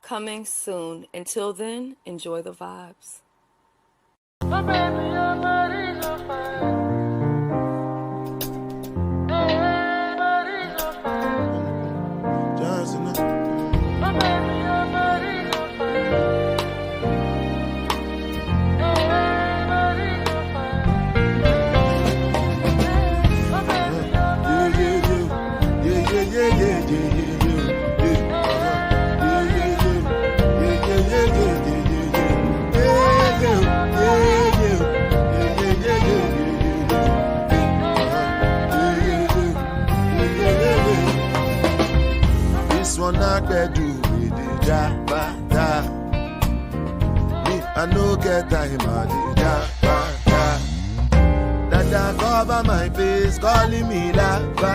coming soon. Until then, enjoy the vibes. My baby, your body's on fire. Hey, body's on fire. Johnson. My baby, your body's on fire. Hey, body's on fire. My baby, your body's on fire. Yeah. Not bedu with the da. Me, I no get time at the da. Dada cover my face, calling me la da.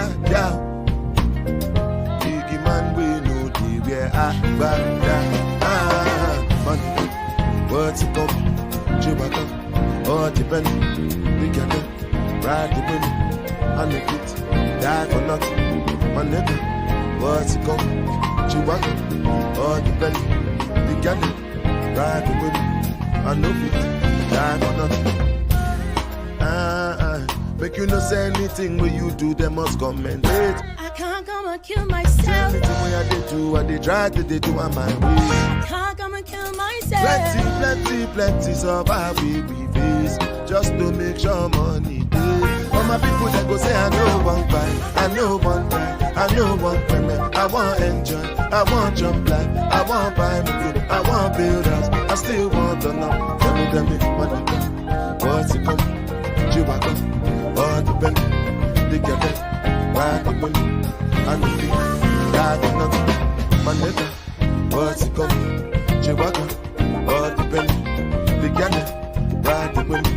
Biggie man, we know the where I bada. Money, what's it come? Chewbacca, all depend. We can ride the wind, I make it, die for nothing, my nigga. What's it come? Chewbacca, all the belly, the galley, ride the wind, I know it, die for nothing. Make you no say anything when you do, they must commend it. I can't come and kill myself. Anything when I do, I they try to they do on my way. I can't come and kill myself. Plenty survive we face, just to make sure money day. All my people that go say I know one buy, I know one buy. I know one payment, I want enjoy, I want jump life, I want buy me food, I want build house, I still want to know. Tell me, what I got, what's it come? Chewbacca, all the belly, the galley, ride the wind, I know it, die for nothing. My nigga, what's it come? Chewbacca, all the belly, the galley, ride the wind,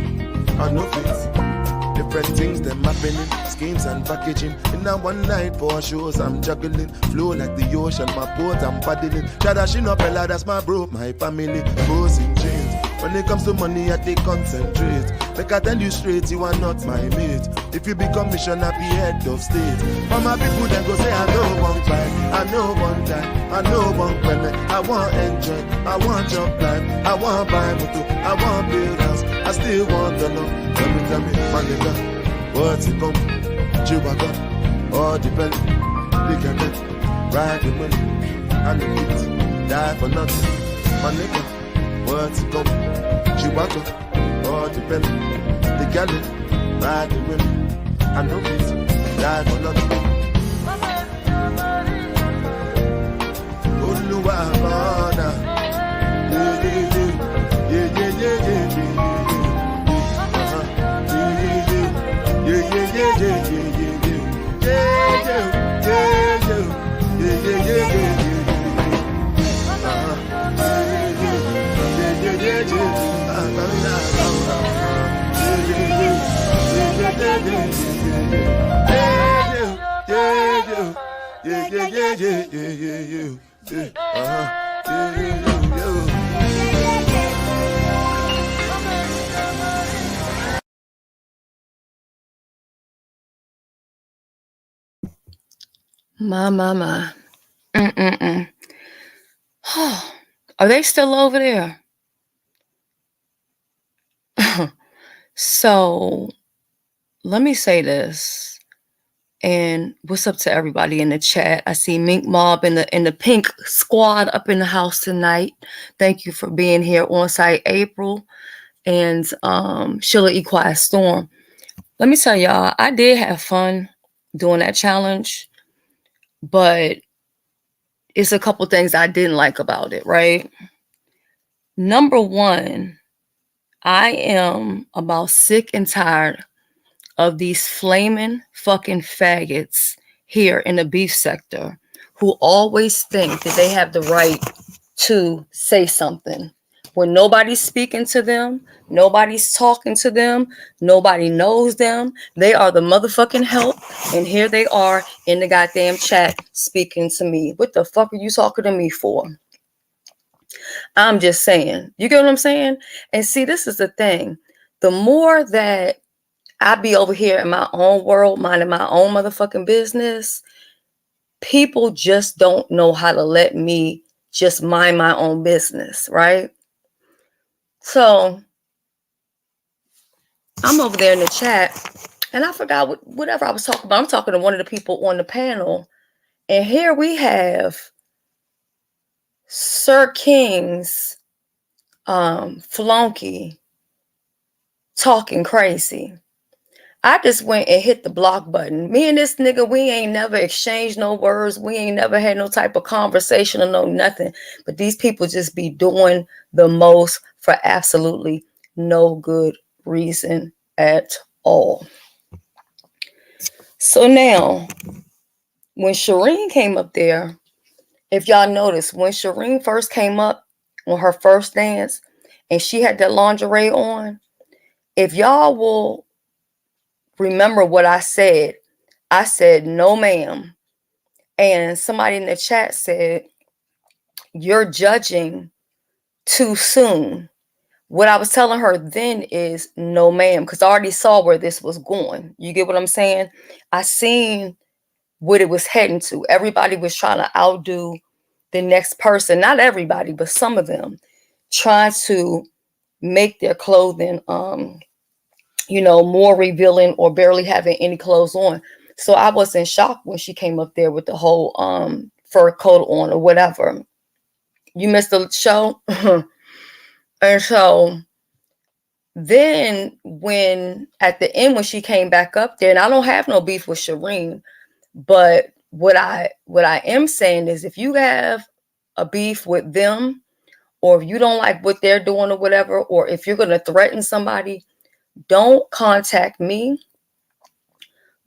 I know it. Different things them happening, schemes and packaging. In a one night for shows I'm juggling. Flow like the ocean, my boat I'm paddling. Shadashin up Ella, that's my bro, my family. Bows in chains. When it comes to money, I take concentrate. Like I tell you straight, you are not my mate. If you become mission, I be head of state. All my people then go say I know one fight, I know one time, I know one payment. I want enjoy, I want jump life, I want buy motor, I want build house, I still want to know. Tell me, my nigga, what's it come? Chewbacca, all the belly, they can get, ride the money, and the beat, die for nothing. My nigga, what's it come? Chewbacca, all the belly, they can get, ride the money, and the beat, die for nothing. Oluwa Mana, yeah. My. Are they still over there? So, let me say this. And what's up to everybody in the chat? I see Mink Mob in the pink squad up in the house tonight. Thank you for being here on site, April and Sheila E. Quiet Storm. Let me tell y'all, I did have fun doing that challenge, but it's a couple things I didn't like about it, right? Number one, I am about sick and tired of these flaming fucking faggots here in the beef sector who always think that they have the right to say something when nobody's speaking to them, nobody's talking to them, nobody knows them. They are the motherfucking help, and here they are in the goddamn chat speaking to me. What the fuck are you talking to me for? I'm just saying. You get what I'm saying? And see, this is the thing. The more that I be over here in my own world, minding my own motherfucking business, people just don't know how to let me just mind my own business, right? So I'm over there in the chat, and I forgot whatever I was talking about. I'm talking to one of the people on the panel, and here we have Sir King's flunky talking crazy. I just went and hit the block button. Me and this nigga, we ain't never exchanged no words. We ain't never had no type of conversation or no nothing. But these people just be doing the most for absolutely no good reason at all. So now, when Shireen came up there, if y'all notice, when Shireen first came up on her first dance and she had that lingerie on, if y'all will remember what I said no ma'am. And somebody in the chat said, you're judging too soon. What I was telling her then is no ma'am, because I already saw where this was going. You get what I'm saying? I seen what it was heading to. Everybody was trying to outdo the next person. Not everybody, but some of them trying to make their clothing more revealing or barely having any clothes on. So I was in shock when she came up there with the whole fur coat on or whatever. You missed the show. And so then when at the end, when she came back up there, and I don't have no beef with Shireen, but what I am saying is, if you have a beef with them, or if you don't like what they're doing or whatever, or if you're going to threaten somebody, don't contact me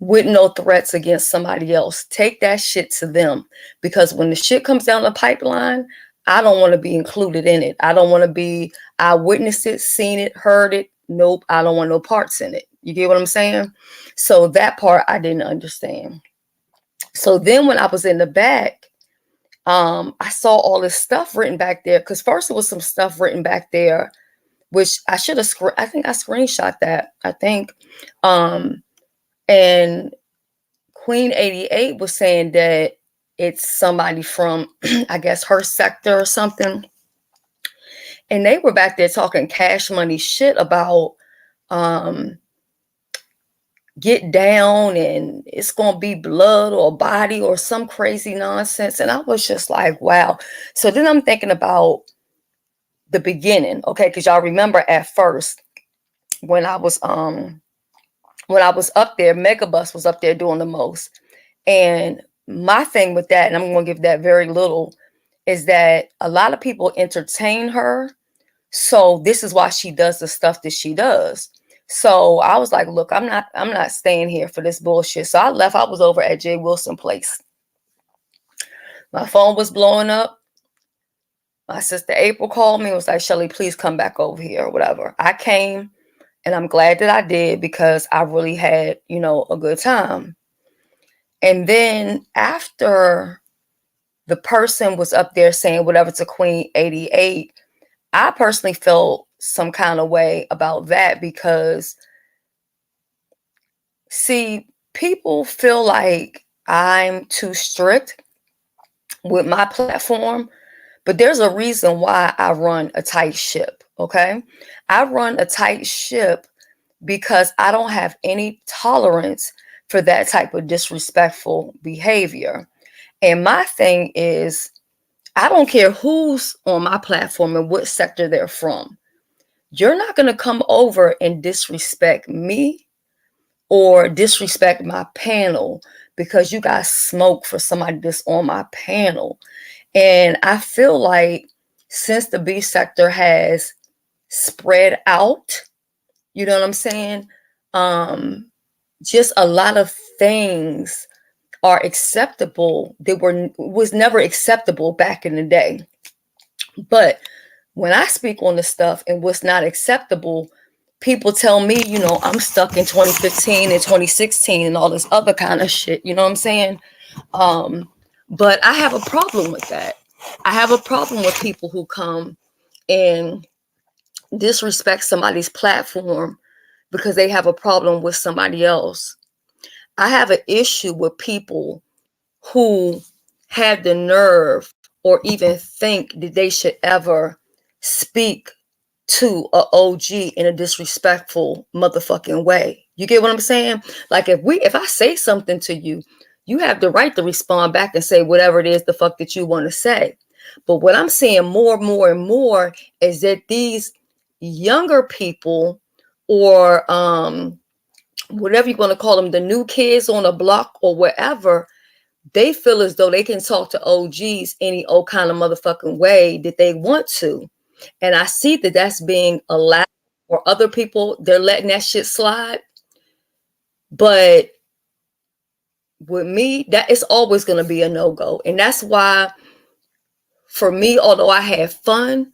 with no threats against somebody else. Take that shit to them, because when the shit comes down the pipeline, I don't want to be included in it. I don't want to be, I witnessed it, seen it, heard it. Nope, I don't want no parts in it. You get what I'm saying? So that part I didn't understand. So then when I was in the back, I saw all this stuff written back there, because first it was some stuff written back there, which I should have, I think I screenshot that, I think. And Queen 88 was saying that it's somebody from, I guess, her sector or something. And they were back there talking cash money shit about get down and it's going to be blood or body or some crazy nonsense. And I was just like, wow. So then I'm thinking about the beginning, okay? Because y'all remember at first when I was up there, Megabus was up there doing the most. And my thing with that, and I'm going to give that very little, is that a lot of people entertain her. So this is why she does the stuff that she does. So I was like, look, I'm not staying here for this bullshit. So I left. I was over at Jay Wilson Place. My phone was blowing up. My sister April called me and was like, Shelly, please come back over here or whatever. I came, and I'm glad that I did, because I really had, a good time. And then after the person was up there saying whatever to Queen 88, I personally felt some kind of way about that, because, see, people feel like I'm too strict with my platform, but there's a reason why I run a tight ship, okay? I run a tight ship because I don't have any tolerance for that type of disrespectful behavior. And my thing is, I don't care who's on my platform and what sector they're from. You're not going to come over and disrespect me or disrespect my panel because you got smoke for somebody that's on my panel. And I feel like since the B sector has spread out, you know what I'm saying? Just a lot of things are acceptable that was never acceptable back in the day. But when I speak on the stuff and what's not acceptable, people tell me, I'm stuck in 2015 and 2016 and all this other kind of shit. You know what I'm saying? But I have a problem with that. I have a problem with people who come and disrespect somebody's platform because they have a problem with somebody else. I have an issue with people who had the nerve or even think that they should ever speak to a OG in a disrespectful motherfucking way. You get what I'm saying? Like if I say something to you, you have the right to respond back and say whatever it is the fuck that you want to say. But what I'm seeing more and more is that these younger people, or whatever you want to call them, the new kids on the block or wherever, they feel as though they can talk to OGs any old kind of motherfucking way that they want to. And I see that that's being allowed, or other people, they're letting that shit slide. But with me, that is always going to be a no-go. And that's why, for me, although I had fun,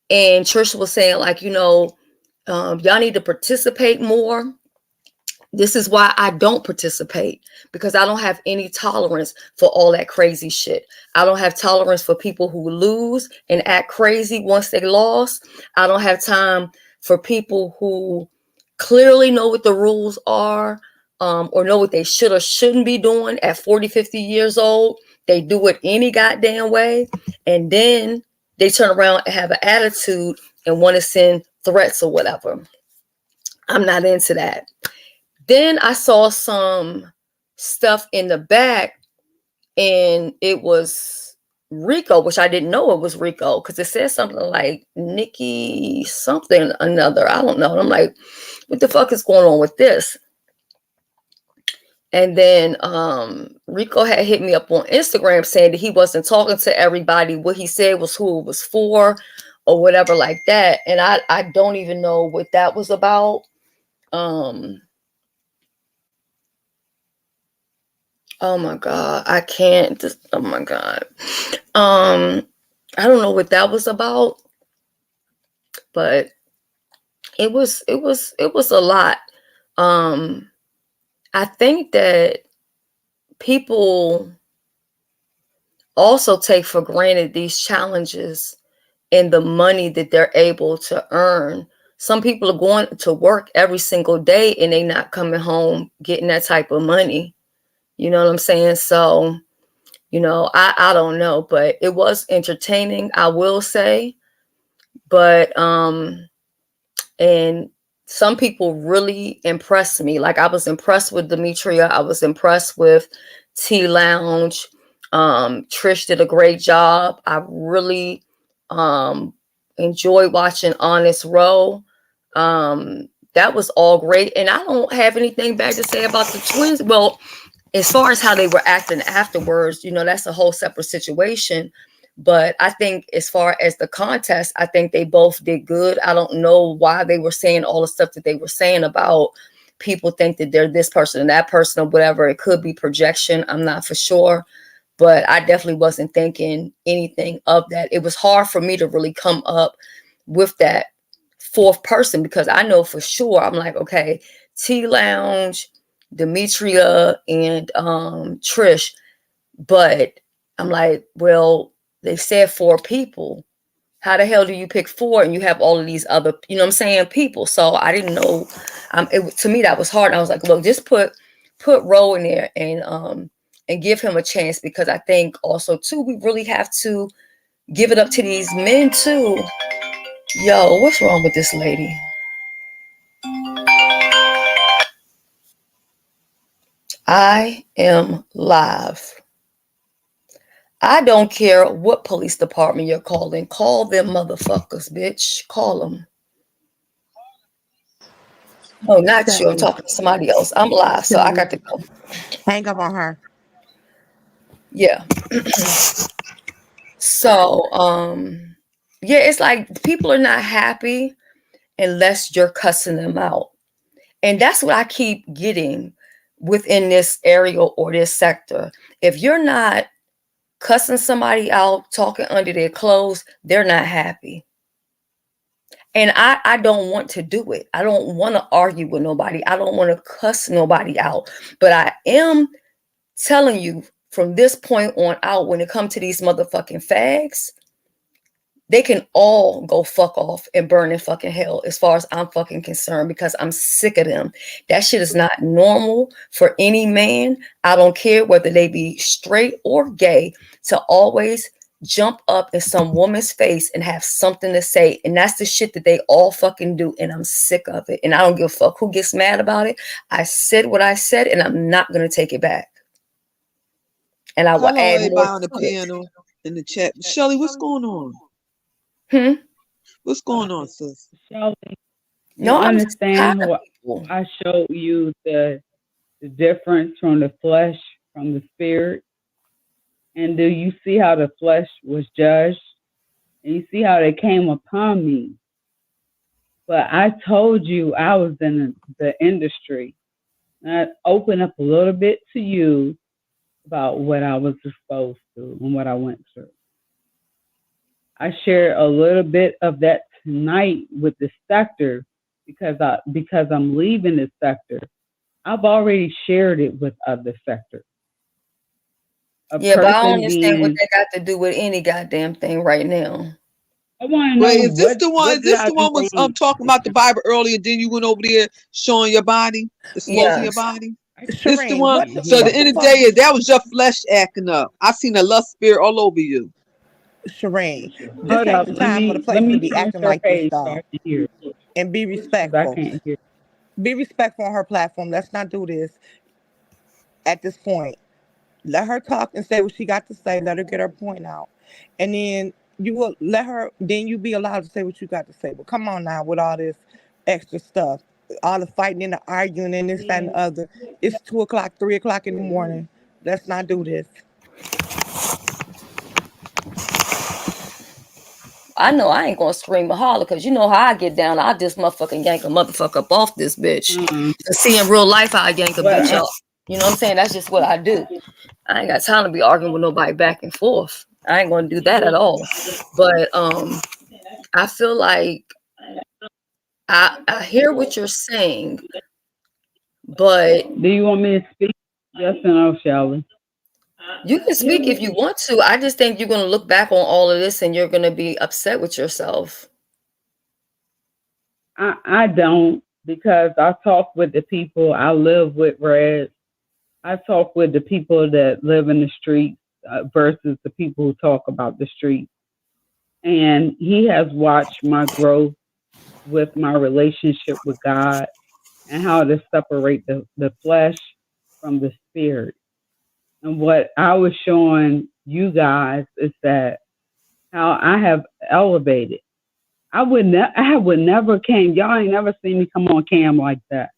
and Trisha was saying, like, y'all need to participate more. This is why I don't participate, because I don't have any tolerance for all that crazy shit. I don't have tolerance for people who lose and act crazy once they lost. I don't have time for people who clearly know what the rules are, or know what they should or shouldn't be doing at 40, 50 years old. They do it any goddamn way. And then they turn around and have an attitude and want to send threats or whatever. I'm not into that. Then I saw some stuff in the back, and it was Rico, which I didn't know it was Rico, because it said something like Nikki something another. I don't know. And I'm like, what the fuck is going on with this? And then Rico had hit me up on Instagram saying that he wasn't talking to everybody. What he said was who it was for or whatever like that. And I don't even know what that was about. Oh my God, I can't. Oh my God. I don't know what that was about, but it was a lot. I think that people also take for granted these challenges and the money that they're able to earn. Some people are going to work every single day and they not coming home getting that type of money. You know what I'm saying? So, I don't know, but it was entertaining, I will say. But, and some people really impressed me. Like, I was impressed with Demetria. I was impressed with T Lounge. Trish did a great job. I really enjoyed watching Honest Row. That was all great. And I don't have anything bad to say about the twins. Well, as far as how they were acting afterwards, that's a whole separate situation. But I think as far as the contest, I think they both did good. I don't know why they were saying all the stuff that they were saying about people think that they're this person and that person or whatever. It could be projection. I'm not for sure. But I definitely wasn't thinking anything of that. It was hard for me to really come up with that fourth person, because I know for sure, I'm like, okay, T Lounge, Demetria, and Trish. But I'm like, well, they said 4 people. How the hell do you pick 4 and you have all of these other, people? So I didn't know. To me, that was hard. I was like, look, just put Ro in there and give him a chance, because I think also too, we really have to give it up to these men too. Yo, what's wrong with this lady? I am live. I don't care what police department you're calling. Call them motherfuckers, bitch. Call them. No, not you. I'm talking to somebody else. I'm live, so I got to go. Hang up on her. Yeah. So, yeah, it's like people are not happy unless you're cussing them out. And that's what I keep getting within this area or this sector. If you're not cussing somebody out, talking under their clothes, they're not happy. And I don't want to do it. I don't want to argue with nobody. I don't want to cuss nobody out. But I am telling you from this point on out, when it comes to these motherfucking fags, They can all go fuck off and burn in fucking hell as far as I'm fucking concerned, because I'm sick of them. That shit is not normal for any man. I don't care whether they be straight or gay, to always jump up in some woman's face and have something to say. And that's the shit that they all fucking do. And I'm sick of it. And I don't give a fuck who gets mad about it. I said what I said, and I'm not going to take it back. And I will Hello, add everybody more on the to it. panel in the chat. Shelly, what's going on? What's going on, sis? Shelly, you No, I'm just tired understand of how people. I showed you the difference from the flesh from the spirit? And do you see how the flesh was judged? And you see how they came upon me? But I told you I was in the industry. And I opened up a little bit to you about what I was exposed to and what I went through. I shared a little bit of that tonight with the sector because I'm leaving the sector. I've already shared it with other sectors. Yeah, but I don't understand what they got to do with any goddamn thing right now. I want to know Wait, is this the one? what Is did this I the do one was wrong? talking about the Bible earlier? Then you went over there showing your body, exposing your Yes. body. This the Shireen, one. what the, So at what the end the of the fuck, day, that was your flesh acting up. I seen a lust spirit all over you. Shireen? This Hold ain't up, the let time or the me let place to me be change acting her like this, page so I dog. can hear And be because I respectful. can't hear. Be respectful on her platform. Let's not do this at this point. Let her talk and say what she got to say. Let her get her point out. And then you will let her, then you be allowed to say what you got to say. But come on now with all this extra stuff. All the fighting and the arguing and this, that, and the other. It's 2 o'clock, 3 o'clock in the morning. Let's not do this. I know I ain't gonna scream and holler, because you know how I get down. I just motherfucking yank a motherfucker up off this bitch. To see in real life how I yank a bitch Well, up. You know what I'm saying? That's just what I do. I ain't got time to be arguing with nobody back and forth. I ain't gonna do that at all. But I feel like I hear what you're saying, but do you want me to speak? Yes or no, Shelly? you can speak if you want to. I just think you're gonna look back on all of this and you're gonna be upset with yourself. I don't, because I talk with the people I live with, Red. I talk with the people that live in the streets versus the people who talk about the streets. And he has watched my growth with my relationship with God and how to separate the flesh from the spirit. And what I was showing you guys is that how I have elevated. I would never came. Y'all ain't never seen me come on cam like that.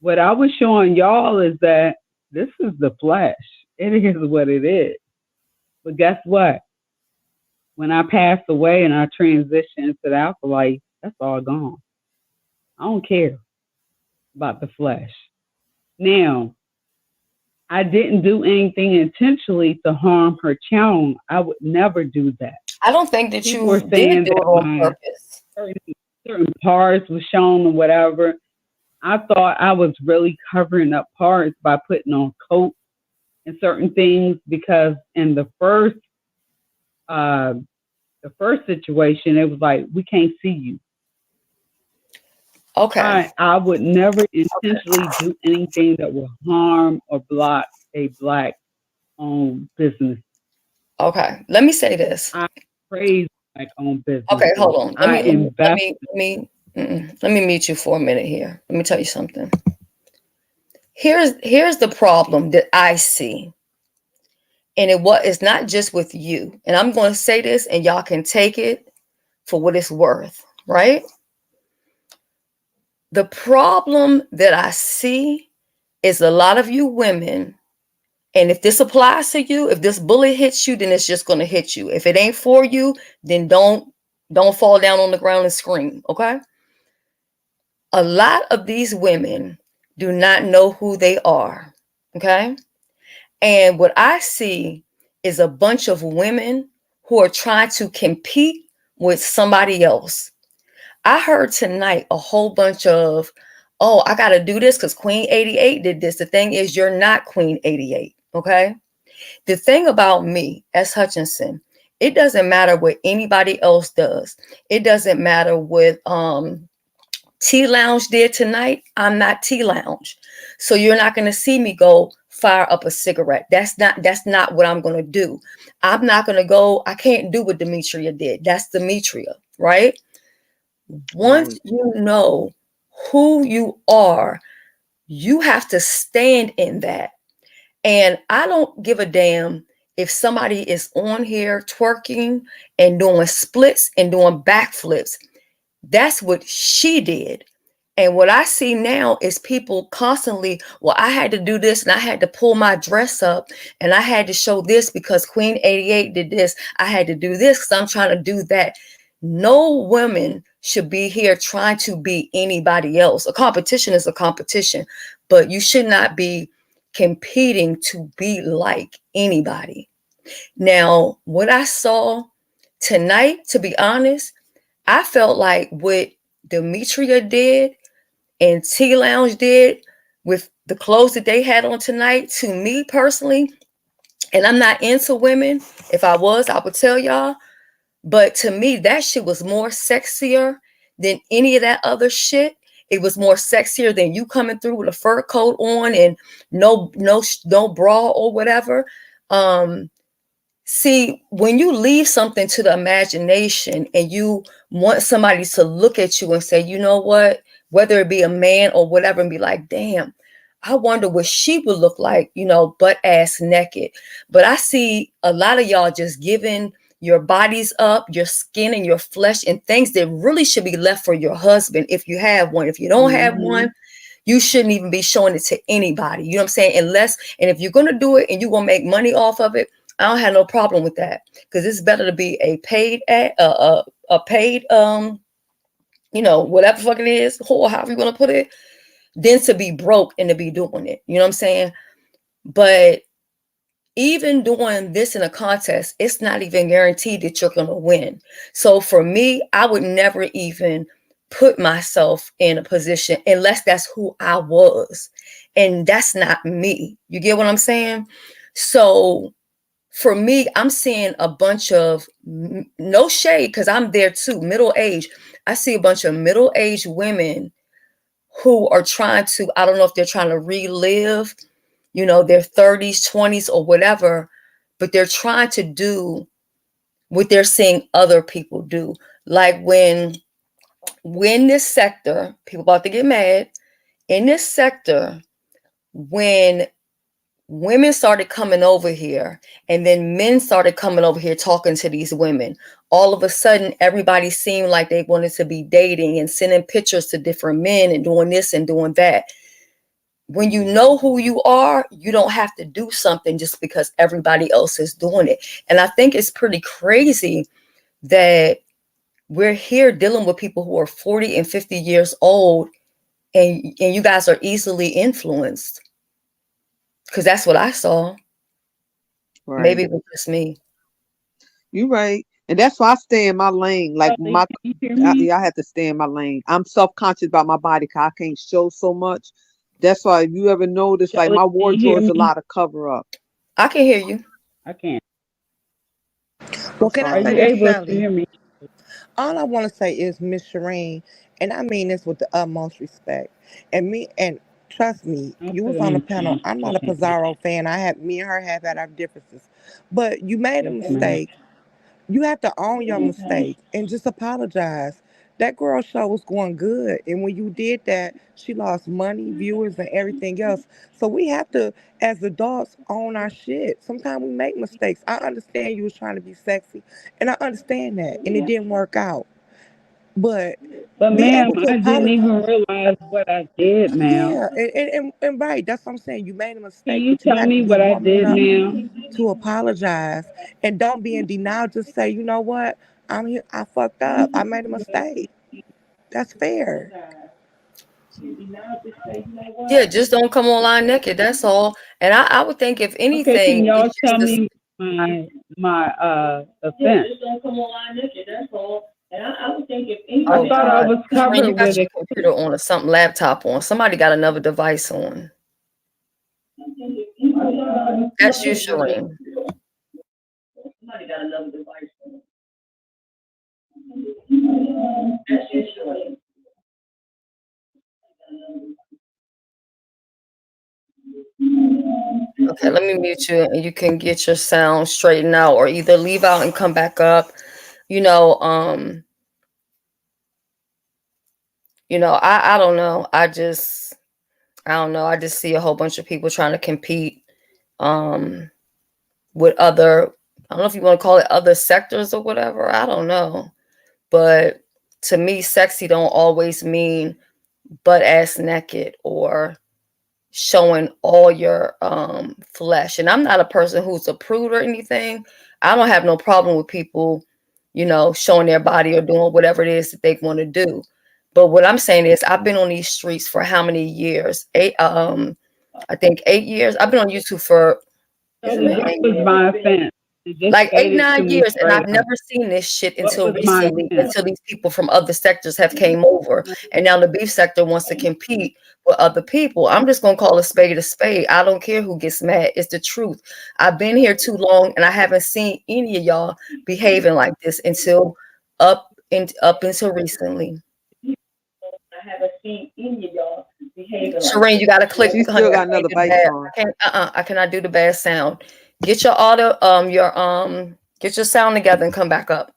What I was showing y'all is that this is the flesh. It is what it is. But guess what? When I pass away and I transition into the afterlife, that's all gone. I don't care about the flesh. Now, I didn't do anything intentionally to harm her channel. I would never do that. I don't think that People you were did saying do it that on my purpose. certain parts were shown or whatever. I thought I was really covering up parts by putting on coats and certain things, because in the first situation, it was like, we can't see you. Okay. I would never intentionally do anything that will harm or block a black owned business. Okay. Let me say this. I praise black owned Okay, businesses. hold on. Let I me let me let invest. me let me let me meet you for a minute here. Let me tell you something. Here's the problem that I see. And it's not just with you. And I'm going to say this and y'all can take it for what it's worth, right? The problem that I see is a lot of you women, and if this applies to you, if this bullet hits you, then it's just going to hit you. If it ain't for you, then don't fall down on the ground and scream, okay? A lot of these women do not know who they are, okay? And what I see is a bunch of women who are trying to compete with somebody else. I heard tonight a whole bunch of, oh, I got to do this because Queen 88 did this. The thing is, you're not Queen 88, okay? The thing about me, S. Hutchinson, It doesn't matter what anybody else does. It doesn't matter what T Lounge did tonight. I'm not T Lounge. So you're not going to see me go fire up a cigarette. That's not what I'm going to do. I'm not going to go. I can't do what Demetria did. That's Demetria, right? Once you know who you are, you have to stand in that. And I don't give a damn if somebody is on here twerking and doing splits and doing backflips. That's what she did. And what I see now is people constantly, well, I had to do this and I had to pull my dress up and I had to show this because Queen 88 did this. I had to do this because I'm trying to do that. No women should be here trying to be anybody else. A competition is a competition, but you should not be competing to be like anybody. Now, what I saw tonight, to be honest, I felt like what Demetria did and T Lounge did with the clothes that they had on tonight, to me personally, and I'm not into women. If I was, I would tell y'all. But to me, that shit was more sexier than any of that other shit. It was more sexier than you coming through with a fur coat on and no bra or whatever. See, when you leave something to the imagination and you want somebody to look at you and say, you know what, whether it be a man or whatever, and be like, damn, I wonder what she would look like, butt ass naked. But I see a lot of y'all just giving your bodies up, your skin and your flesh, and things that really should be left for your husband if you have one. If you don't have one, you shouldn't even be showing it to anybody. You know what I'm saying? And if you're going to do it and you're going to make money off of it, I don't have no problem with that, because it's better to be a paid whatever fuck it is, or however you want to put it, than to be broke and to be doing it. You know what I'm saying? But even doing this in a contest, it's not even guaranteed that you're going to win. So for me, I would never even put myself in a position unless that's who I was. And that's not me. You get what I'm saying? So for me, I'm seeing a bunch of, no shade, because I'm there too, middle age. I see a bunch of middle-aged women who are trying to, I don't know if they're trying to relive, their 30s, 20s or whatever, but they're trying to do what they're seeing other people do. Like when this sector, people about to get mad, in this sector, when women started coming over here and then men started coming over here talking to these women, all of a sudden everybody seemed like they wanted to be dating and sending pictures to different men and doing this and doing that. When you know who you are, you don't have to do something just because everybody else is doing it. And I think it's pretty crazy that we're here dealing with people who are 40 and 50 years old, and you guys are easily influenced. Because that's what I saw. Right. Maybe it was just me. You're right. And that's why I stay in my lane. Like I have to stay in my lane. I'm self-conscious about my body because I can't show so much. That's why if you ever notice, like my wardrobe is a lot of cover up. I can hear you. I can't. Well, can I say this, Shelly? Hear me? All I want to say is, Miss Shireen, and I mean this with the utmost respect, and trust me, you was on the panel. I'm not a Pizarro fan. Me and her have had our differences, but you made a mistake. You have to own your mistake and just apologize. That girl show was going good, and when you did that, she lost money, viewers, and everything else. So we have to, as adults, own our shit. Sometimes we make mistakes. I understand you was trying to be sexy, and I understand that, and it didn't work out. But ma'am, I didn't even realize what I did, ma'am. Yeah, and right, that's what I'm saying. You made a mistake. Can you but you tell have me to be what I woman did enough now? to apologize, and don't be in denial. Just say, you know what, I'm here. I fucked up. I made a mistake. That's fair. Yeah, just don't come online naked. That's all. And I would think, if anything, okay, can y'all tell me my offense? Just don't come online naked. That's all. And I would think, if anything, I thought I was covered you got with your computer on or something, laptop on. Somebody got another device on. That's you, Shireen. Somebody got another device. That's just showing. Okay, let me mute you and you can get your sound straightened out or either leave out and come back up. You know, I don't know. I don't know. I just see a whole bunch of people trying to compete with other, I don't know if you want to call it other sectors or whatever. I don't know. But to me, sexy don't always mean butt ass naked or showing all your flesh. And I'm not a person who's a prude or anything. I don't have no problem with people, showing their body or doing whatever it is that they want to do. But what I'm saying is I've been on these streets for how many years? I think 8 years. I've been on YouTube for What was my offense? like 8, 9 years, and I've never seen this shit until recently, until these people from other sectors have came over. And now the beef sector wants to compete with other people. I'm just gonna call a spade a spade. I don't care who gets mad. It's the truth. I've been here too long and I haven't seen any of y'all behaving like this until up until recently. I haven't seen any of y'all behaving like Shireen, you gotta click. She still got another bite on. I cannot do the bad sound. Get your audio, get your sound together and come back up.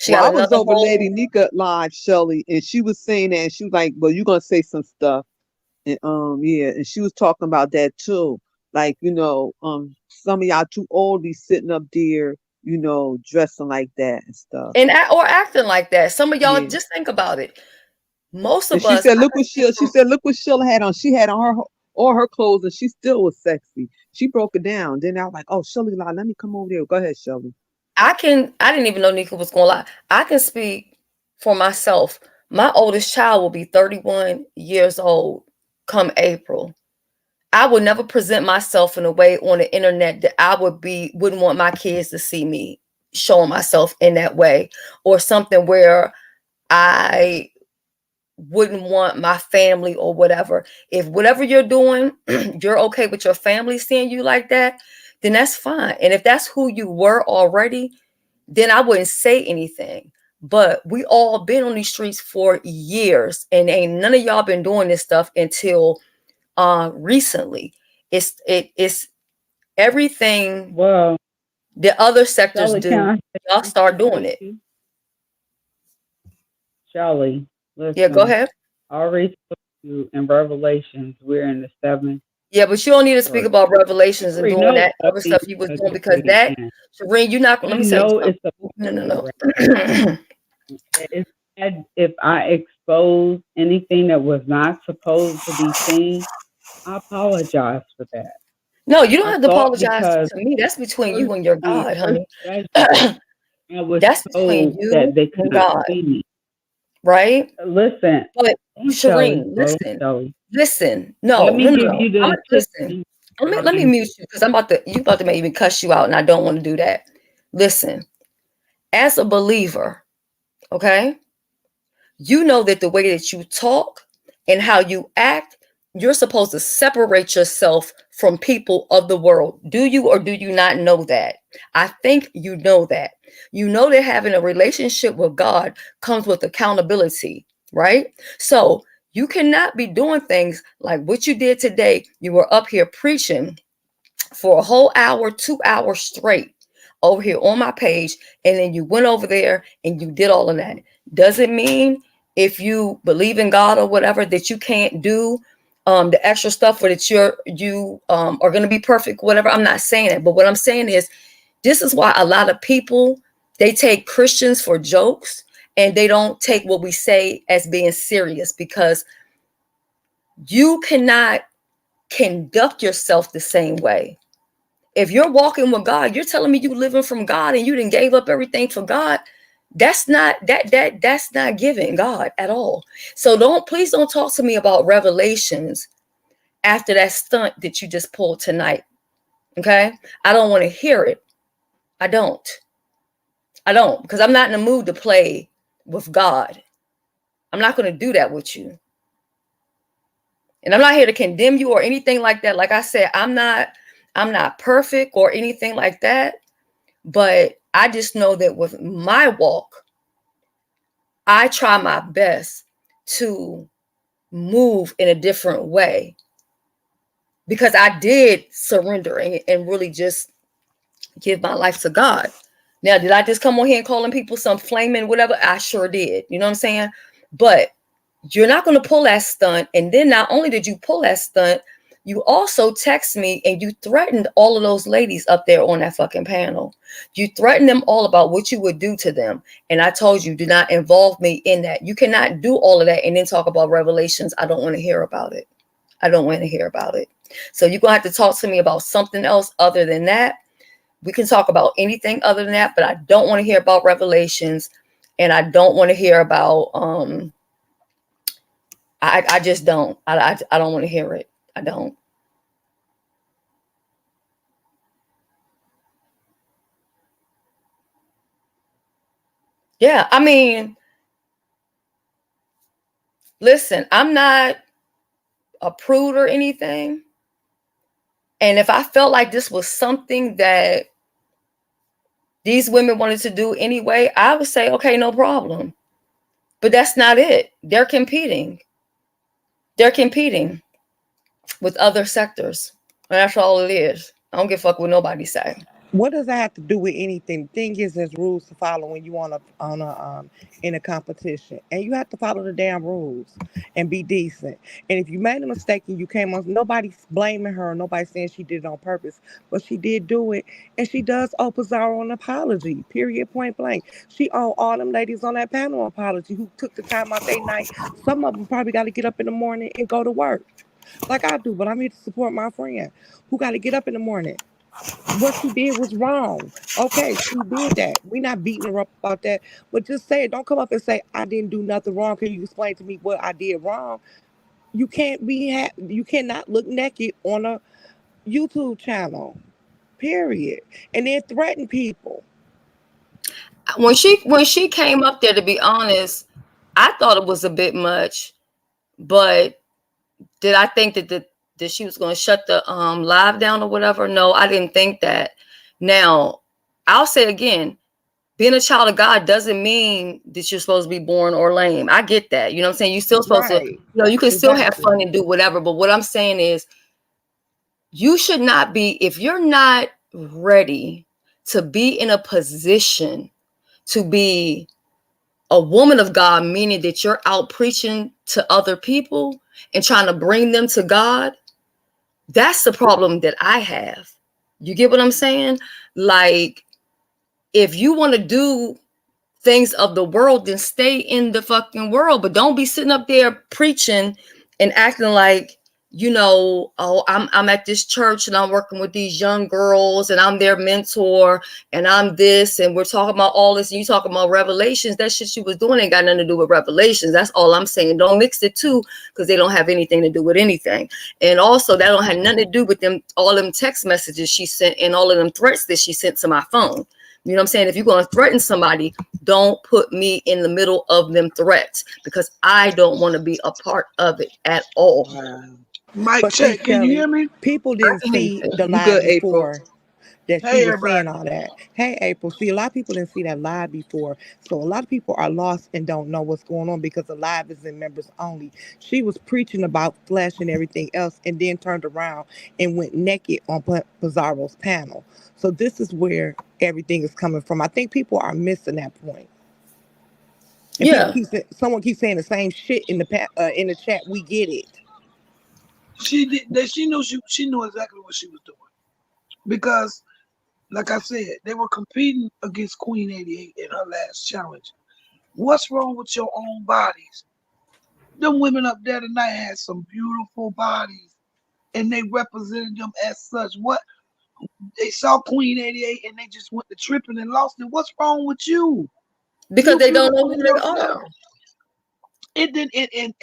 I was over Lady Nika live, Shelly, and she was saying that, and she was like, "Well, you're gonna say some stuff," and yeah, and she was talking about that too. Like, some of y'all too old be sitting up there, dressing like that and stuff, and or acting like that. Some of y'all just think about it. Most of us. She said, "Look what Sheila had on. She had on all her clothes, and she still was sexy. She broke it down. Then I was like, oh, Shelly, let me come over there. Go ahead, Shelly." I didn't even know Nika was going to lie. I can speak for myself. My oldest child will be 31 years old come April. I would never present myself in a way on the internet that I wouldn't want my kids to see me showing myself in that way, or something where I wouldn't want my family or whatever. If whatever you're doing, you're okay with your family seeing you like that, then that's fine. And if that's who you were already, then I wouldn't say anything. But we all been on these streets for years, and ain't none of y'all been doing this stuff until recently. It's everything. Well, the other sectors Shelly, do. Y'all start doing it. Shelly, listen, yeah, go ahead. I already told you in Revelations, we're in the 7th. Yeah, but you don't need to speak about Revelations and doing that other stuff you was doing, because that, Shireen, you're not going to let me say no. If I expose anything that was not supposed to be seen, I apologize for that. No, you don't have to apologize to me. That's between you and your God, honey. That's between you and God. Right? Listen. But Shireen, listen. No, let me give you the listen. Let me mute you, because you about to make me cuss you out, and I don't want to do that. Listen, as a believer, okay, you know that the way that you talk and how you act, you're supposed to separate yourself from people of the world. Do you or do you not know that? I think you know that. You know that having a relationship with God comes with accountability, right? So you cannot be doing things like what you did today. You were up here preaching for a whole hour, 2 hours straight over here on my page, and then you went over there and you did all of that. Doesn't mean if you believe in God or whatever that you can't do the extra stuff, or that you are going to be perfect, whatever. I'm not saying that, but what I'm saying is, this is why a lot of people, they take Christians for jokes, and they don't take what we say as being serious, because you cannot conduct yourself the same way. If you're walking with God, you're telling me you living from God and you didn't gave up everything for God. That's not giving God at all. So please don't talk to me about Revelations after that stunt that you just pulled tonight. Okay? I don't want to hear it. I don't, because I'm not in the mood to play with God. I'm not going to do that with you. And I'm not here to condemn you or anything like that. Like I said, I'm not I'm not perfect or anything like that, but I just know that with my walk, I try my best to move in a different way because I did surrender and really just give my life to God. Now, did I just come on here and calling people some flaming whatever? I sure did. You know what I'm saying? But you're not going to pull that stunt. And then not only did you pull that stunt, you also text me and you threatened all of those ladies up there on that fucking panel. You threatened them all about what you would do to them. And I told you, do not involve me in that. You cannot do all of that and then talk about revelations. I don't want to hear about it. I don't want to hear about it. So you're going to have to talk to me about something else other than that. We can talk about anything other than that, but I don't want to hear about revelations. And I don't want to hear about, I just don't. I don't want to hear it. I don't. Yeah, I mean, listen, I'm not a prude or anything. And if I felt like this was something that these women wanted to do anyway, I would say, okay, no problem. But that's not it. They're competing. They're competing with other sectors. And that's all it is. I don't give a fuck what nobody say. What does that have to do with anything? The thing is, there's rules to follow when you on a in a competition, and you have to follow the damn rules and be decent. And if you made a mistake and you came on, nobody's blaming her. Nobody's saying she did it on purpose, but she did do it, and she does owe Pizarro an apology. Period. Point blank. She owe all them ladies on that panel an apology who took the time out their night. Some of them probably got to get up in the morning and go to work, like I do. But I'm here to support my friend who got to get up in the morning. What she did was wrong. Okay, she did that. We're not beating her up about that. But just say it. Don't come up and say I didn't do nothing wrong. Can you explain to me what I did wrong? You can't you cannot look naked on a YouTube channel. Period. And then threaten people. When she came up there, to be honest, I thought it was a bit much. But did I think that she was going to shut the live down or whatever? No, I didn't think that. Now, I'll say again, being a child of God doesn't mean that you're supposed to be boring or lame. I get that. You know what I'm saying? You're still supposed to, Right. you can still have Exactly. fun and do whatever. But what I'm saying is you should not be, if you're not ready to be in a position to be a woman of God, meaning that you're out preaching to other people and trying to bring them to God, that's the problem that I have. You get what I'm saying? Like, if you want to do things of the world, then stay in the fucking world. But don't be sitting up there preaching and acting like, oh, I'm at this church and I'm working with these young girls and I'm their mentor and I'm this and we're talking about all this and you talking about revelations. That shit she was doing ain't got nothing to do with revelations. That's all I'm saying. Don't mix the two because they don't have anything to do with anything. And also that don't have nothing to do with all them text messages she sent and all of them threats that she sent to my phone. You know what I'm saying? If you're going to threaten somebody, don't put me in the middle of them threats because I don't want to be a part of it at all. Mike, But see, check. Can you hear Shelly, me? people I didn't can hear you. see the You live good, April? before that she Hey, was saying everybody. all that. Hey, April. See, a lot of people didn't see that live before. So a lot of people are lost and don't know what's going on because the live is in members only. She was preaching about flesh and everything else and then turned around and went naked on Pizarro's panel. So this is where everything is coming from. I think people are missing that point. And Yeah. someone keeps saying the same shit in the chat. We get it. She did that. She knew exactly what she was doing because, like I said, they were competing against Queen 88 in her last challenge. What's wrong with your own bodies? Them women up there tonight had some beautiful bodies, and they represented them as such. What they saw Queen 88 and they just went to tripping and lost it. What's wrong with you? Because You they don't know beautiful who in they yourself. are. And then and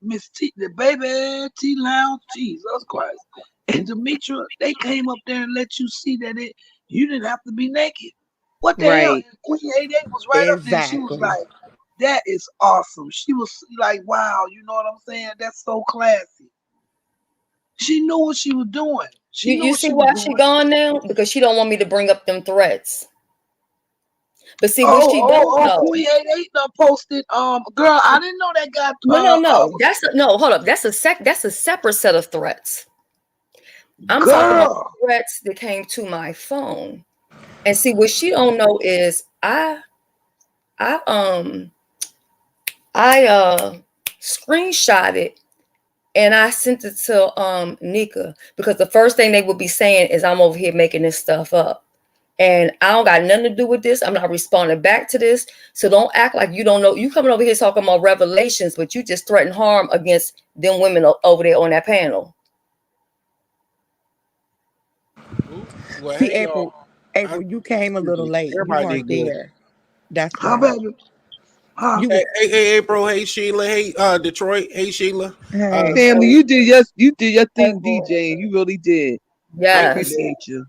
Miss T, the baby T Lounge, Jesus Christ, and Demetra, they came up there and let you see that you didn't have to be naked. What the hell? Right. And Queen 88 was right up there. She was Exactly. like, that is awesome. She was like, wow, you know what I'm saying? That's so classy. She knew what she was doing. She knew You what see she was why she doing. gone now? Because she don't want me to bring up them threats. But see what she don't Oh, know. Queen 88 done posted. Girl, I didn't know that got No. was No. Hold up. That's a separate set of threats. I'm talking about girl. threats that came to my phone. And see what she don't know is I um I screenshot it and I sent it to Nika because the first thing they would be saying is I'm over here making this stuff up. And I don't got nothing to do with this. I'm not responding back to this. So don't act like you don't know. You coming over here talking about revelations, but you just threaten harm against them women over there on that panel. Well, See, hey y'all. April, you came a Excuse little me. late. You Everybody weren't did good. there. That's Huh, why. baby? Huh? You was Hey, April. Hey, Sheila. Hey, Detroit. Hey, Sheila. hey. Family, Hey, you did your thing, April. DJ. You really did. I Thank you, Yes. Dad. appreciate you.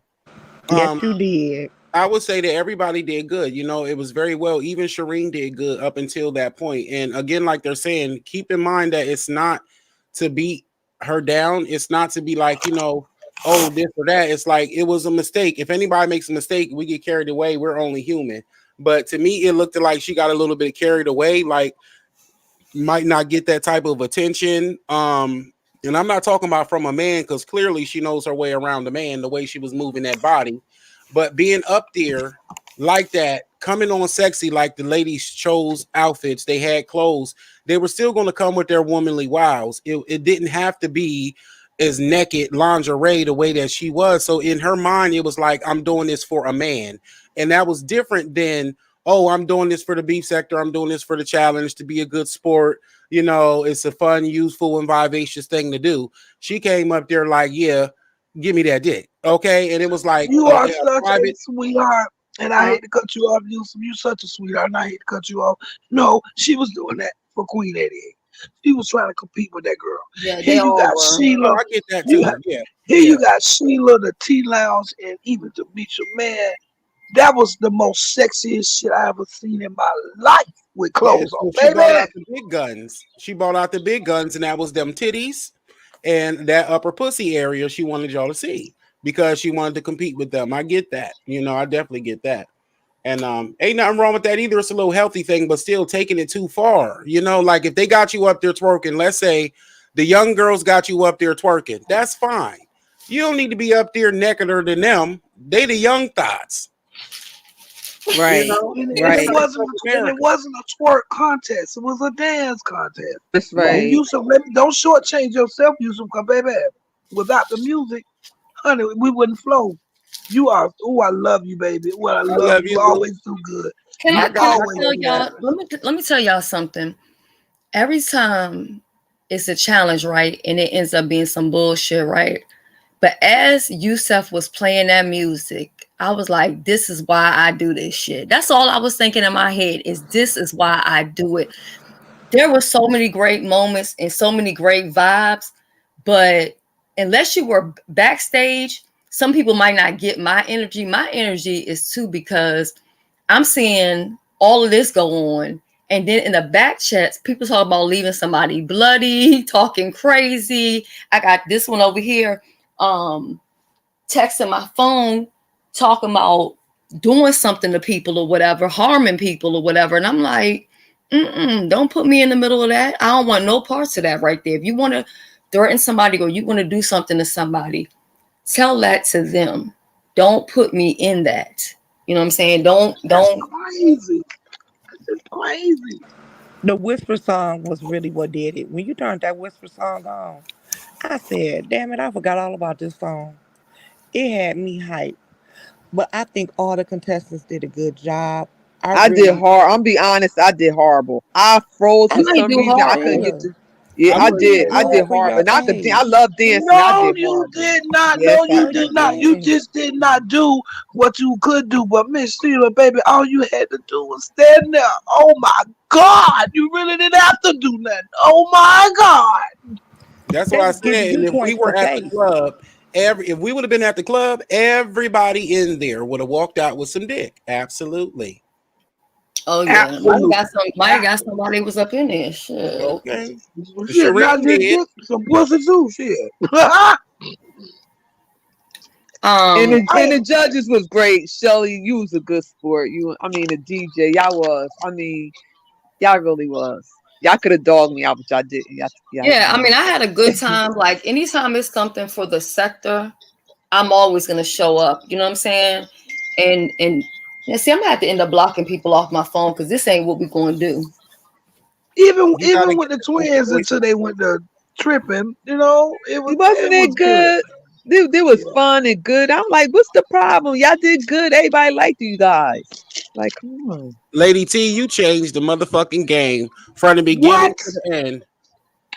Yes, Um, you did. I would say that everybody did good. You know, it was very well. Even Shireen did good up until that point. And again, like they're saying, keep in mind that it's not to beat her down. It's not to be like, oh, this or that. It's like it was a mistake. If anybody makes a mistake, we get carried away. We're only human. But to me, it looked like she got a little bit carried away. Like might not get that type of attention. And I'm not talking about from a man because clearly she knows her way around the man, the way she was moving that body. But being up there like that, coming on sexy, like the ladies chose outfits, they had clothes, they were still going to come with their womanly wiles. It didn't have to be as naked lingerie the way that she was. So in her mind, it was like, I'm doing this for a man. And that was different than, oh, I'm doing this for the beef sector. I'm doing this for the challenge to be a good sport. It's a fun, useful, and vivacious thing to do. She came up there like, yeah, give me that dick. Okay. And it was like You are a such a private, sweetheart. And I huh? hate to cut you off, you such a sweetheart, and I hate to cut you off. No, she was doing that for Queen 88. She was trying to compete with that girl. Yeah, Here they you all got were. Oh, Sheila. I get that You too. got, Yeah. here Yeah. you got Sheila, the T Lounge, and even Demetria. Man, that was the most sexiest shit I ever seen in my life with Yeah. clothes on, So she brought baby. out the big guns. She brought out the big guns, and that was them titties and that upper pussy area she wanted y'all to see because she wanted to compete with them. I get that. I definitely get that. And ain't nothing wrong with that either. It's a little healthy thing, but still taking it too far. Like if they got you up there twerking, let's say the young girls got you up there twerking, that's fine. You don't need to be up there nakeder than them. They the young thoughts, Right. And It's it Right. like wasn't South and it America. wasn't a twerk contest. It was a dance contest. That's Right. And right. Yusuf, don't shortchange yourself, Yusuf, because baby, without the music, honey, we wouldn't flow. You are, oh, I love you, baby. Oh, I I love love you. you, You boo. always do good. Can You I I got can I I always got tell do you. y'all? good. Let me tell y'all something. Every time it's a challenge, right? And it ends up being some bullshit, right? But as Yusef was playing that music, I was like, this is why I do this shit. That's all I was thinking in my head is this is why I do it. There were so many great moments and so many great vibes, but unless you were backstage, some people might not get my energy. My energy is too because I'm seeing all of this go on. And then in the back chats, people talk about leaving somebody bloody, talking crazy. I got this one over here, texting my phone, talking about doing something to people or whatever, harming people or whatever. And I'm like, don't put me in the middle of that. I don't want no parts of that right there. If you want to threaten somebody or you want to do something to somebody, tell that to them. Don't put me in that. You know what I'm saying? That's Don't. crazy. That's crazy. The whisper song was really what did it. When you turned that whisper song on, I said, damn it, I forgot all about this song. It had me hyped. But I think all the contestants did a good job. I I did really, hard. I'm be honest. I did horrible. I froze I for You ain't some do reason. I for couldn't horrible. get to. real. Yeah, I I You wouldn't did. did say I did good for horrible. your horrible. Not the. I age. love dancing. I No, did you horrible. did not. Yes, No, I you No, you did did. not. You didn't. just did not do what you could do. But Miss Sheila, baby, all you had to do was stand there. Oh my God. You really didn't have to do nothing. Oh my God. That's They why I was giving said, you and if we points for were at the face. club, if we would have been at the club, everybody in there would have walked out with some dick. Absolutely. Oh yeah, Absolutely. might have got somebody was up in there. Shit. Okay. Shit, not Shireen just did. dick, some pussy too. Shit. And Um, the judges was great. Shelly, you was a good sport. The DJ, y'all was. Y'all really was. Y'all could have dogged me out, but y'all didn't. yeah, I mean, I had a good time. Like anytime it's something for the sector, I'm always gonna show up. You know what I'm saying? And yeah, see, I'm gonna have to end up blocking people off my phone because this ain't what we gonna do. Even You gotta even get with the the twins voice. until they went to tripping, Wasn't it it was good. good? It was fun and good. I'm like, what's the problem? Y'all did good. Everybody liked you guys. Like, come on. Lady T, you changed the motherfucking game from the beginning What? to the end.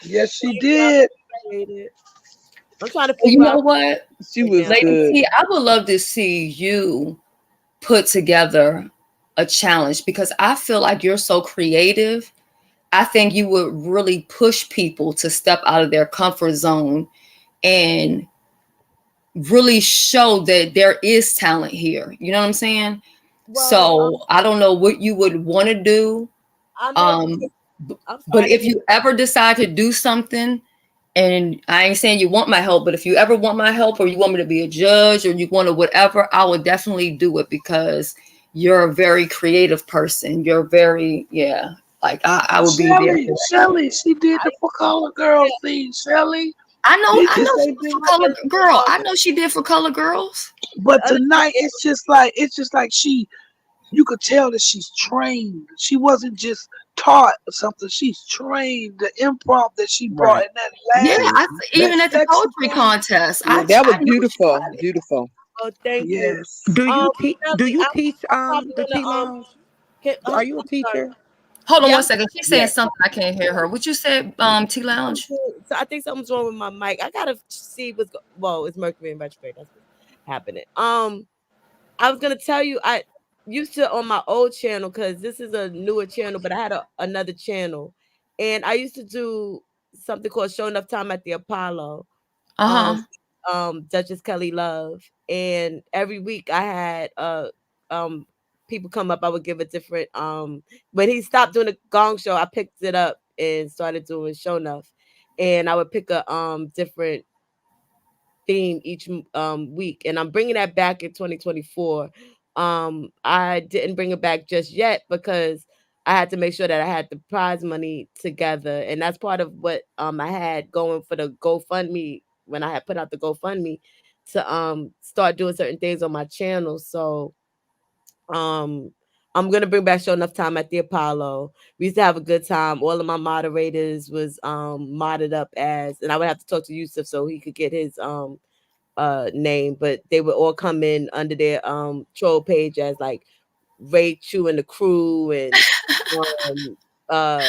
Yes, she Thank you. I did. appreciate it. I'm trying to And you figure know out what, She right was now. Lady good. T, I would love to see you put together a challenge because I feel like you're so creative. I think you would really push people to step out of their comfort zone and really show that there is talent here. You know what I'm saying? Well, So I don't know what you would want to do. I know. Um, I'm but sorry. if you ever decide to do something, and I ain't saying you want my help, but if you ever want my help or you want me to be a judge or you want to whatever, I would definitely do it because you're a very creative person. You're very, yeah, like I would be there Shelly, for that. Shelly, she did the for color girl thing. Shelly, I you know just she ain't did been. for Color Girl. I know she did for Color Girls. But Other tonight, it's just like you could tell that she's trained. She wasn't just taught something. She's trained. The improv that she brought Right. in that Yeah, last, even that at the sexy poetry thing. contest, Yeah, that was I knew she beautiful. got it. Beautiful. oh, thank you. Yes. Do Shelly, you teach I'm probably the Tea gonna Lounge? I'm Are you a sorry. teacher? Hold on Yeah, one second. She's saying Yeah. something I can't hear her. What you said, T Lounge? so I think something's wrong with my mic. I gotta see well, it's Mercury in retrograde. That's what's happening. I was gonna tell you I used to on my old channel because this is a newer channel, but I had another channel, and I used to do something called Show Enough Time at the Apollo. Um, Uh-huh. Duchess Kelly Love, and every week I had um people come up. I would give a different when he stopped doing the Gong Show, I picked it up and started doing Show Enough, and I would pick a different theme each week, and I'm bringing that back in 2024. I didn't bring it back just yet because I had to make sure that I had the prize money together, and that's part of what I had going for the GoFundMe when I had put out the GoFundMe to start doing certain things on my channel. So um I'm gonna bring back Show Enough Time at the Apollo. We used to have a good time. All of my moderators was modded up as, and I would have to talk to Yusuf so he could get his name, but they would all come in under their troll page as like Ray Chu and the crew and um uh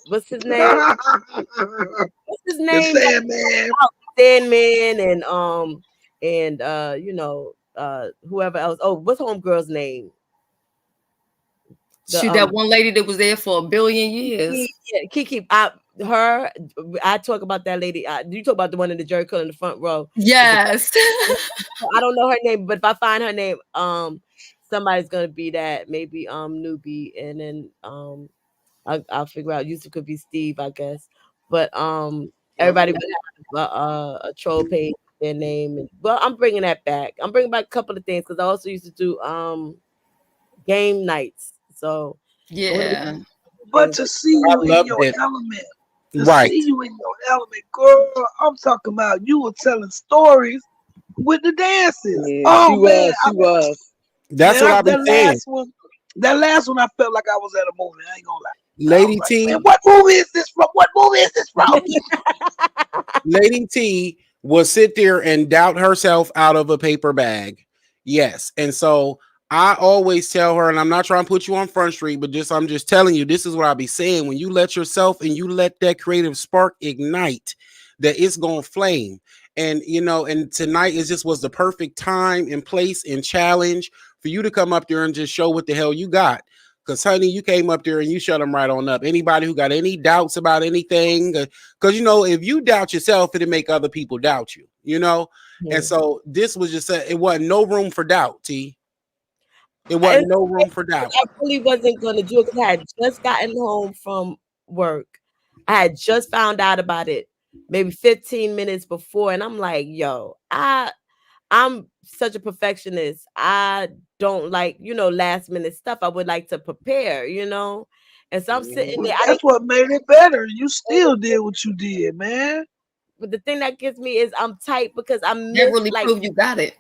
what's his name? What's his The name? Sandman. Sandman and whoever else. Oh, what's homegirl's name? The Shoot, that one lady that was there for a billion years. Kiki. I talk about that lady. You talk about the one in the jerry curl in the front row. Yes. I don't know her name, but if I find her name, somebody's gonna be that. Maybe newbie, and then I'll figure out. Yusuf could be Steve, I guess. But everybody would have a troll page, their name, and well, I'm bringing that back. I'm bringing back a couple of things because I also used to do game nights. So I'm gonna be Yeah. But to see I you in loved your it. element, to Right. see you in your element, girl, I'm talking about you were telling stories with the dances. Yeah, Oh she man, was. She was. That's what I be saying. That last one, I felt like I was at a movie. I ain't gonna lie. I was Lady like, man, T, what movie is this from? What movie is this from? Lady T will sit there and doubt herself out of a paper bag. Yes. And so I always tell her, and I'm not trying to put you on Front Street, but I'm just telling you, this is what I be saying. When you let yourself and you let that creative spark ignite, that it's gonna flame. And and tonight is just was the perfect time and place and challenge for you to come up there and just show what the hell you got. Because, honey, you came up there and you shut them right on up. Anybody who got any doubts about anything, because, if you doubt yourself, it'll make other people doubt you. And so this was just, it wasn't no room for doubt, T. It And wasn't no room for doubt. I really wasn't gonna do it because I had just gotten home from work. I had just found out about it maybe 15 minutes before, and I'm like, yo, I I'm such a perfectionist. I don't like, last minute stuff. I would like to prepare, And so I'm sitting Mhm. there. But I that's didn't what made it better. You still did what you did, man. but the thing that gets me is I'm tight because I That miss really like proved you got it.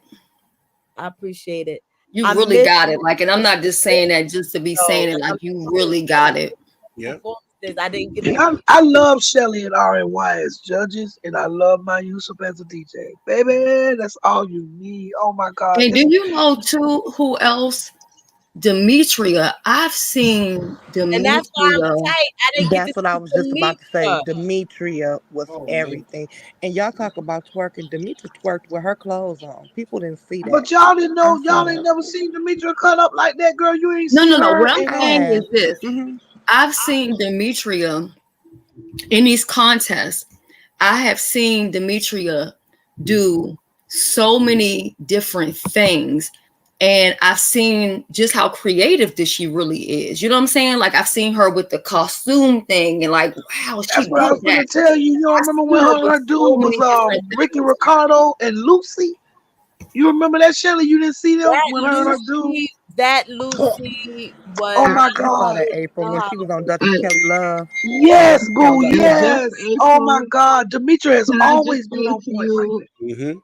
I appreciate it. You I really miss got it. Like, and I'm not just saying that just to be saying it. like Like, I'm you really got it. Yep. performances. I didn't get And to I love Shelly and RNY as judges, and I love my Yusuf as a DJ. Baby, that's all you need. Oh my God. And do you know too who else? Demetria. I've seen and that's why I'm Demetria. tight. I didn't get to That's what I see was just about to say. Demetra. Demetria was Oh man. everything. And y'all talk about twerking. Demetria twerked with her clothes on. People didn't see that. But y'all didn't I know, y'all seen ain't it. never seen Demetra cut up like that, girl. You ain't No, seen no, no. her What I'm in I saying is have. this. Hmm. I've seen Demetria in these contests. I have seen Demetria do so many different things. And I've seen just how creative this she really is. You know what I'm saying? Like, I've seen her with the costume thing and like, wow, That's she what I did was that. gonna tell you. You don't I've remember seen when her her and with her so dude was many different Ricky things. Ricardo and Lucy? You remember that, Shelly? You didn't see them That when her and her dude? Lucy Oh was my I saw God. that April when she was on Duchess And, Kelly Love. Yes, Duchess Kelly boo, Love. and just yes. Oh my April, God. Demetra has can I just always been say on to point like you that. Mm-hmm.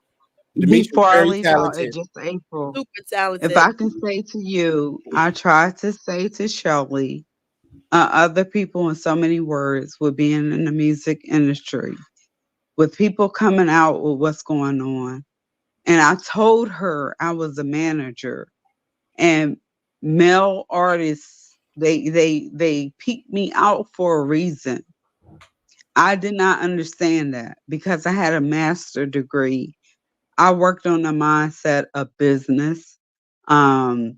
Demetrius before I very leave out, and talented. just April, super if talented. I can say to you, I try to say to Shelly, other people in so many words with being in the music industry, with people coming out with what's going on. And I told her I was a manager and male artists, they peeked me out for a reason. I did not understand that because I had a master degree. I worked on the mindset of business, um,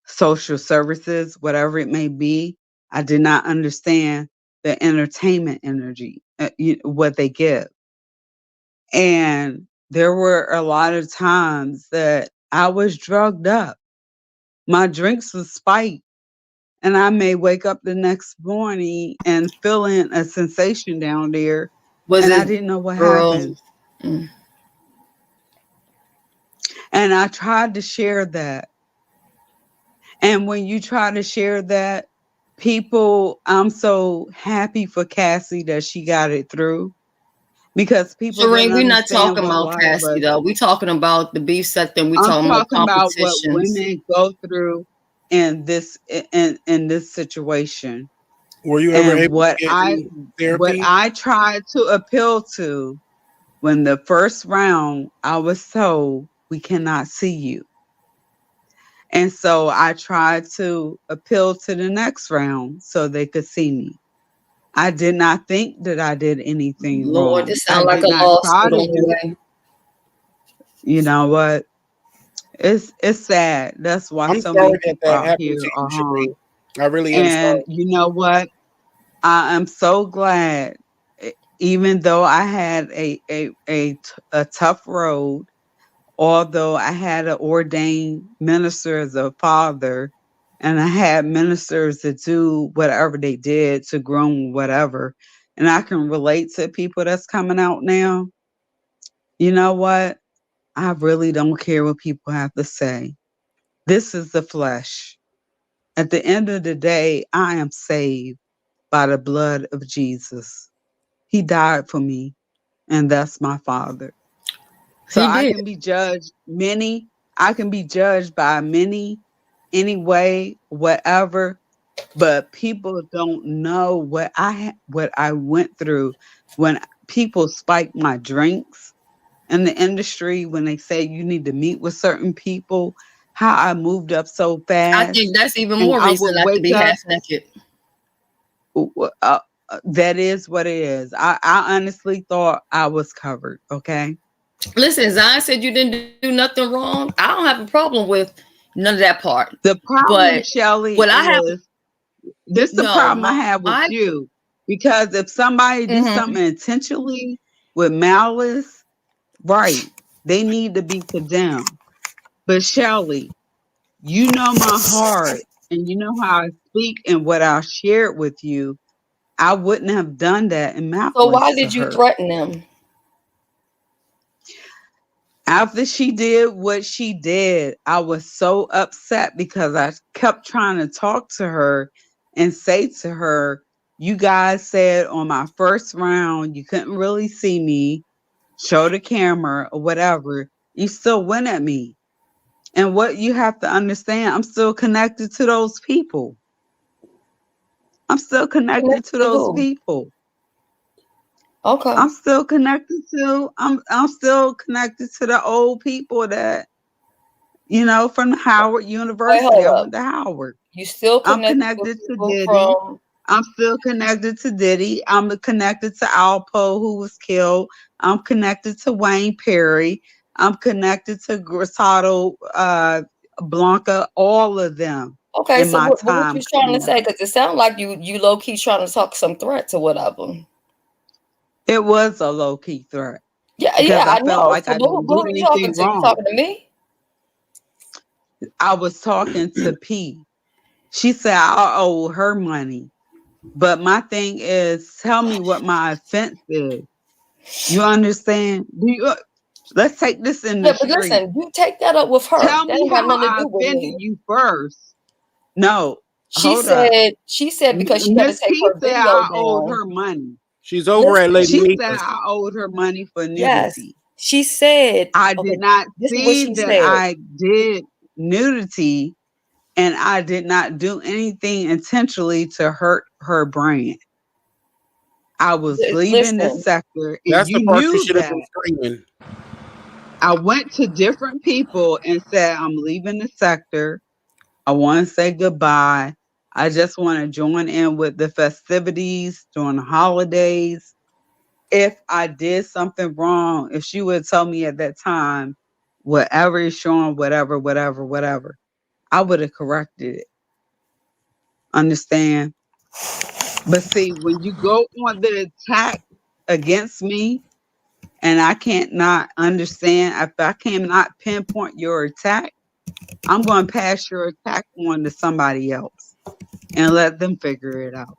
social services, whatever it may be. I did not understand the entertainment energy, what they give. And there were a lot of times that I was drugged up. My drinks was spiked. And I may wake up the next morning and feeling a sensation down there, Was and I it, didn't know what girl? happened. Mm. And I tried to share that. And when you try to share that, people, I'm so happy for Cassie that she got it through because people didn't Shereen, we're not understand talking what a about lot of Cassie us. though. We talking about the beef sector. We I'm talking about talking about what competitions. women go through in this situation. Were you ever And able to get any what therapy? I tried to appeal to when the first round I was told we cannot see you. And so I tried to appeal to the next round so they could see me. I did not think that I did anything Lord, wrong. this I sounds like did a not try lawsuit to on the do, way. you know what? It's sad. That's why I'm so many sorry that people that out happened here to you, are harmed. Shereen. I really am And sorry. you know what? I am so glad, even though I had a tough road, although I had an ordained minister as a father, and I had ministers that do whatever they did to groom whatever, and I can relate to people that's coming out now. You know what? I really don't care what people have to say. This is the flesh. At the end of the day, I am saved by the blood of Jesus. He died for me, and that's my father. So He did. I can be judged by many, anyway, whatever, but people don't know what I went through when people spiked my drinks in the industry, when they say you need to meet with certain people, how I moved up so I fast. think that's even And more I reason would not to wake be up. half naked. That is what it is. I honestly thought I was covered. Okay. Listen, Zion said you didn't do nothing wrong. I don't have a problem with none of that part. The problem, But Shelly, what I have, is this the no, problem I my, have with you. Because if somebody do mhm. something intentionally with malice, right, they need to be condemned. But Shelly, you know my heart and you know how I speak and what I shared with you. I wouldn't have done that in So why malice to did you her. threaten them? After she did what she did, I was so upset because I kept trying to talk to her and say to her, you guys said on my first round, you couldn't really see me, show the camera or whatever. You still went at me. And what you have to understand, I'm still connected to those people. I'm still connected to Connected to those who? people. Okay. I'm still connected to the old people that, from Howard Wait, University. hold I up. went to Howard. You still I'm connected with connected to people Diddy. from I'm still connected to Diddy. I'm connected to Alpo, who was killed. I'm connected to Wayne Perry. I'm connected to Grasado, Blanca, all of them Okay, in so my what time you trying to coming say? up. Because it sounds like you low key trying to talk some threats or whatever. It was a low key threat Yeah, because I I felt know. like So I didn't who do are you talking anything to? You wrong. talking to me? I was talking to P. She said I owe her money. But my thing is, tell me what my offense is. You understand? Let's take this in the Yeah, but street. listen, you take that up with her. Tell That me ain't got how nothing to I do with offended me. you first. No, She hold up. said because she had to Miss take P her said video I owed down. her money. She's over at Listen, Lady She said Nika's. I owed her money for yes, nudity. she said. I Okay, did not this is what see she that said. I did nudity, and I did not do anything intentionally to hurt her brand. I was leaving the Listen, sector, and That's the you part you knew should have that. been screaming. I went to different people and said, I'm leaving the sector. I want to say goodbye. I just want to join in with the festivities during the holidays. If I did something wrong, if she would tell me at that time, whatever is showing, whatever, I would have corrected it. Understand? But see, when you go on the attack against me, and I can't not understand, if I cannot pinpoint your attack, I'm going to pass your attack on to somebody else and let them figure it out.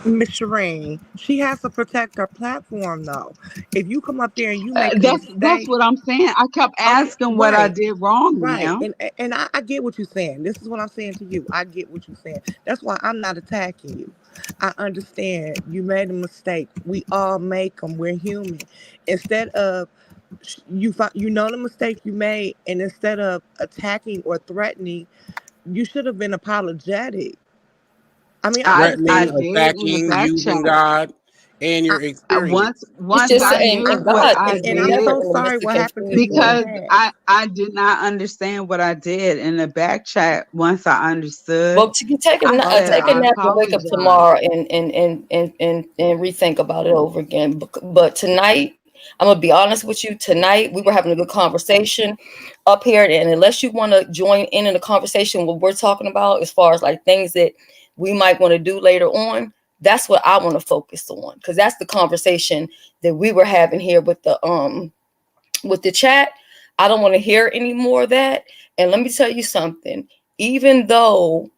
Miss Shireen, she has to protect her platform though. If you come up there and you make a That's mistake, what I'm saying. I kept okay, asking what I right, did wrong right, now. and I get what you're saying. This is what I'm saying to you. I get what you're saying. That's why I'm not attacking you. I understand you made a mistake. We all make them. We're human. Instead of you know the mistake you made, and instead of attacking or threatening, you should have been apologetic. I mean, I I Threatening, understand. did in the attacking, back chat. using God, and I, your Once experience. it's once just I saying, knew and what God I is and I'm never did, so in the sorry midst of what happened to you in the confusion. because past. I did not understand what I did in the back chat. Once I understood, Well, you can take a, I na- said take a I Okay. nap and wake up apologize. tomorrow and rethink about it over again. But tonight, I'm gonna be honest with you. Tonight, we were having a good conversation up here, and unless you want to join in the conversation, what we're talking about, as far as like things that we might want to do later on, that's what I want to focus on, because that's the conversation that we were having here with the chat. I don't want to hear any more of that. And let me tell you something. Even though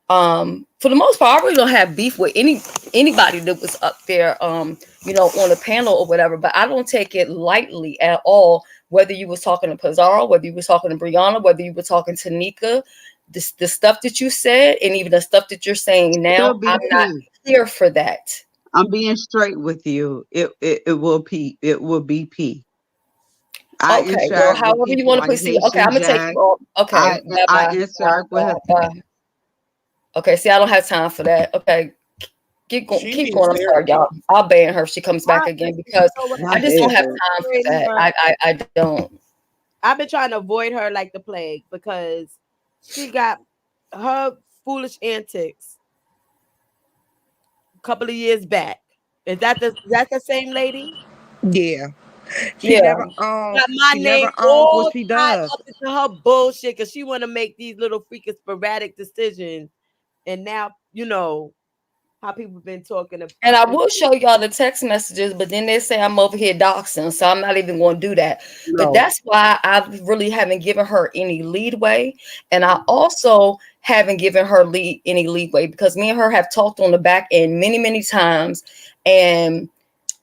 for the most part, I really don't have beef with anybody that was up there, on the panel or whatever. But I don't take it lightly at all. Whether you was talking to Pizarro, whether you was talking to Brianna, whether you were talking to Nika, the stuff that you said, and even the stuff that you're saying It'll now, be I'm not P. here for that. I'm being straight with you. It will P. It will be P. I Okay, well, interact with however you people want to like proceed. Okay, I'm Haitian gonna take you Jack. all. Okay, bye I bye bye interact with bye bye. Okay, see, I don't have time for that. Okay, She keep needs going. I'm sorry, therapy. y'all. I'll ban her if she comes back I, again you because know what? I my just I've don't been have head. time for avoiding that. her. I don't. I've been trying to avoid her like the plague because she got her foolish antics a couple of years back. That's the same lady? Yeah. She Yeah, never Got my she name never owns what all she tied does. up into her bullshit because she want to make these little freaking sporadic decisions. And now you know how people been talking and about I this. will show y'all the text messages, but then they say I'm over here doxing, so I'm not even going to do that. But No. that's why I really haven't given her any leadway, and I also haven't given her any leadway because me and her have talked on the back end many times, and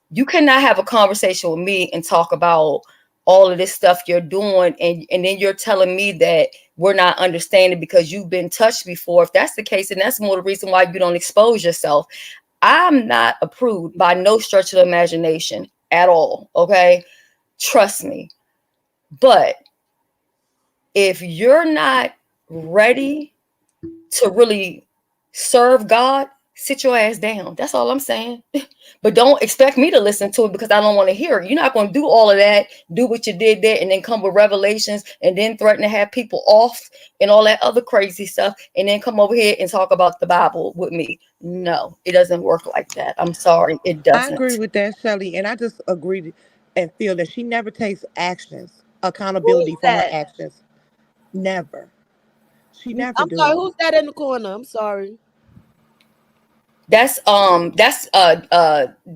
you cannot have a conversation with me and talk about all of this stuff you're doing, and then you're telling me that we're not understanding because you've been touched before. If that's the case, then that's more the reason why you don't expose yourself. I'm not approved by no stretch of the imagination at all. Okay. Trust me. But if you're not ready to really serve God, sit your ass down. That's all I'm saying. But don't expect me to listen to it because I don't want to hear it. You're not going to do all of that, do what you did there, and then come with revelations and then threaten to have people off and all that other crazy stuff, and then come over here and talk about the Bible with me. No, it doesn't work like that. I'm sorry, it I agree doesn't. with that, Shelly, and I just agree and feel that she never takes actions, Who's accountability for her that? actions. Never. She never I'm sorry. do. Who's that in the corner? I'm sorry. That's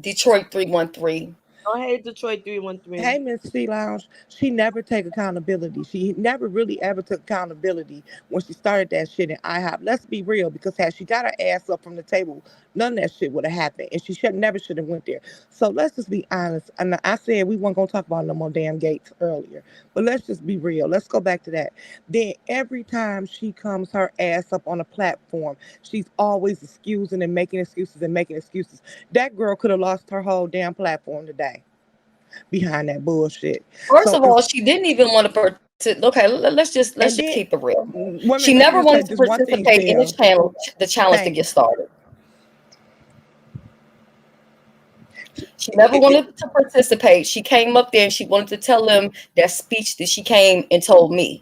Detroit 313. Oh, hey, Detroit 313. Hey, Miss C Lounge, she never take accountability. She never really ever took accountability when she started that shit in IHOP. Let's be real, because had she got her ass up from the table, none of that shit would have happened, and she should have went there. So let's just be honest. And I said we weren't gonna talk about no more damn gates earlier, but let's just be real. Let's go back to that. Then every time she comes her ass up on a platform, she's always excusing and making excuses and making excuses. That girl could have lost her whole damn platform today behind that bullshit. First So of all, she didn't even want to participate. Okay, let's and just then keep it real. women, She let me never just say wanted to this one thing, participate in Sil. the challenge to Thank get you. started. She never wanted to participate. She came up there and she wanted to tell them that speech that she came and told me.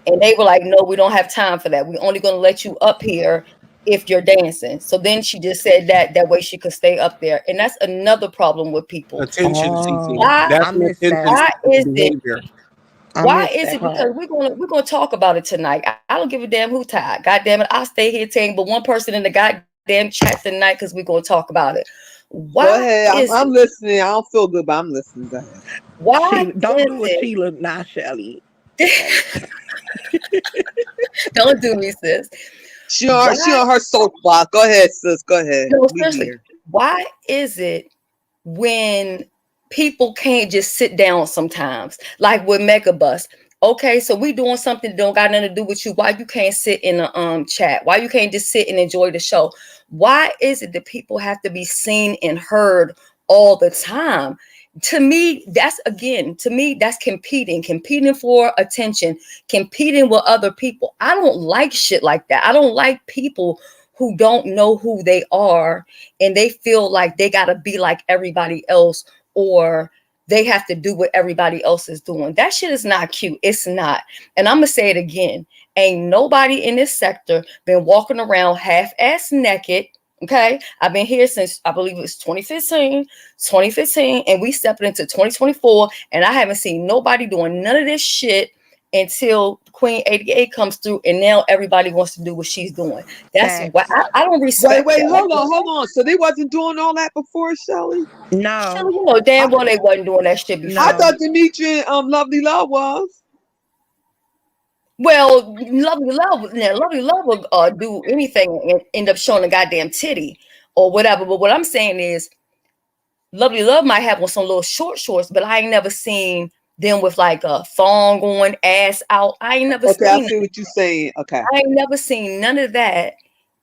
And they were like, no, we don't have time for that. We're only going to let you up here if you're dancing. So then she just said that way she could stay up there. And that's another problem with people. Attention seeking. Oh, Why That's I an missed attention that. why seeking is it behavior. I why missed is that it because part. we're gonna talk about it tonight. I don't give a damn who tied. God damn it, I'll stay here saying but one person in the goddamn chat tonight because we're gonna talk about it. Go Why ahead. is I'm it listening. I don't feel good, but I'm listening. Go ahead. why Sheila, don't is do a it Sheila, not Shelly. don't do me, sis. She Why on her soapbox. Go ahead, sis. Go ahead. no We seriously, here. why is it when people can't just sit down sometimes, like with Megabus? Okay, so we doing something that don't got nothing to do with you. Why you can't sit in a chat? Why you can't just sit and enjoy the show? Why is it that people have to be seen and heard all the time? To me, that's competing for attention, competing with other people. I don't like shit like that. I don't like people who don't know who they are and they feel like they got to be like everybody else, or they have to do what everybody else is doing. That shit is not cute. It's not. And I'm going to say it again. Ain't nobody in this sector been walking around half-ass naked. Okay. I've been here since I believe it was 2015, and we stepped into 2024, and I haven't seen nobody doing none of this shit until Queen 88 comes through, and now everybody wants to do what she's doing. That's why Facts. I don't respect Wait, that. Like, hold on. So they wasn't doing all that before, Shelly? No, Shelly, you know I, damn well they wasn't doing that shit I before. no. thought Dimitri and Lovely Love was. Well, Lovely Love will do anything and end up showing a goddamn titty or whatever. But what I'm saying is, Lovely Love might have on some little shorts, but I ain't never seen them with like a thong on, ass out. Okay, I see what you're saying. Okay. I ain't never seen none of that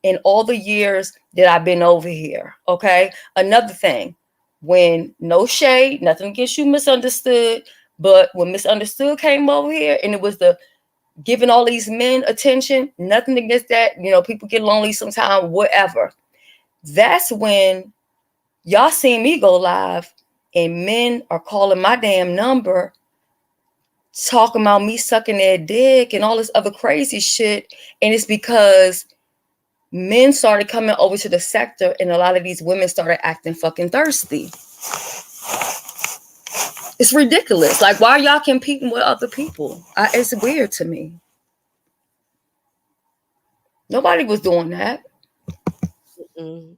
in all the years that I've been over here. Okay. Another thing, when no shade, nothing against you, Misunderstood, but when Misunderstood came over here and it was the giving all these men attention, nothing against that. You know, people get lonely sometimes, whatever. That's when y'all seen me go live and men are calling my damn number, talking about me sucking their dick and all this other crazy shit. And it's because men started coming over to the sector and a lot of these women started acting fucking thirsty. It's ridiculous. Like, why are y'all competing with other people? It's weird to me. Nobody was doing that. Mm-mm.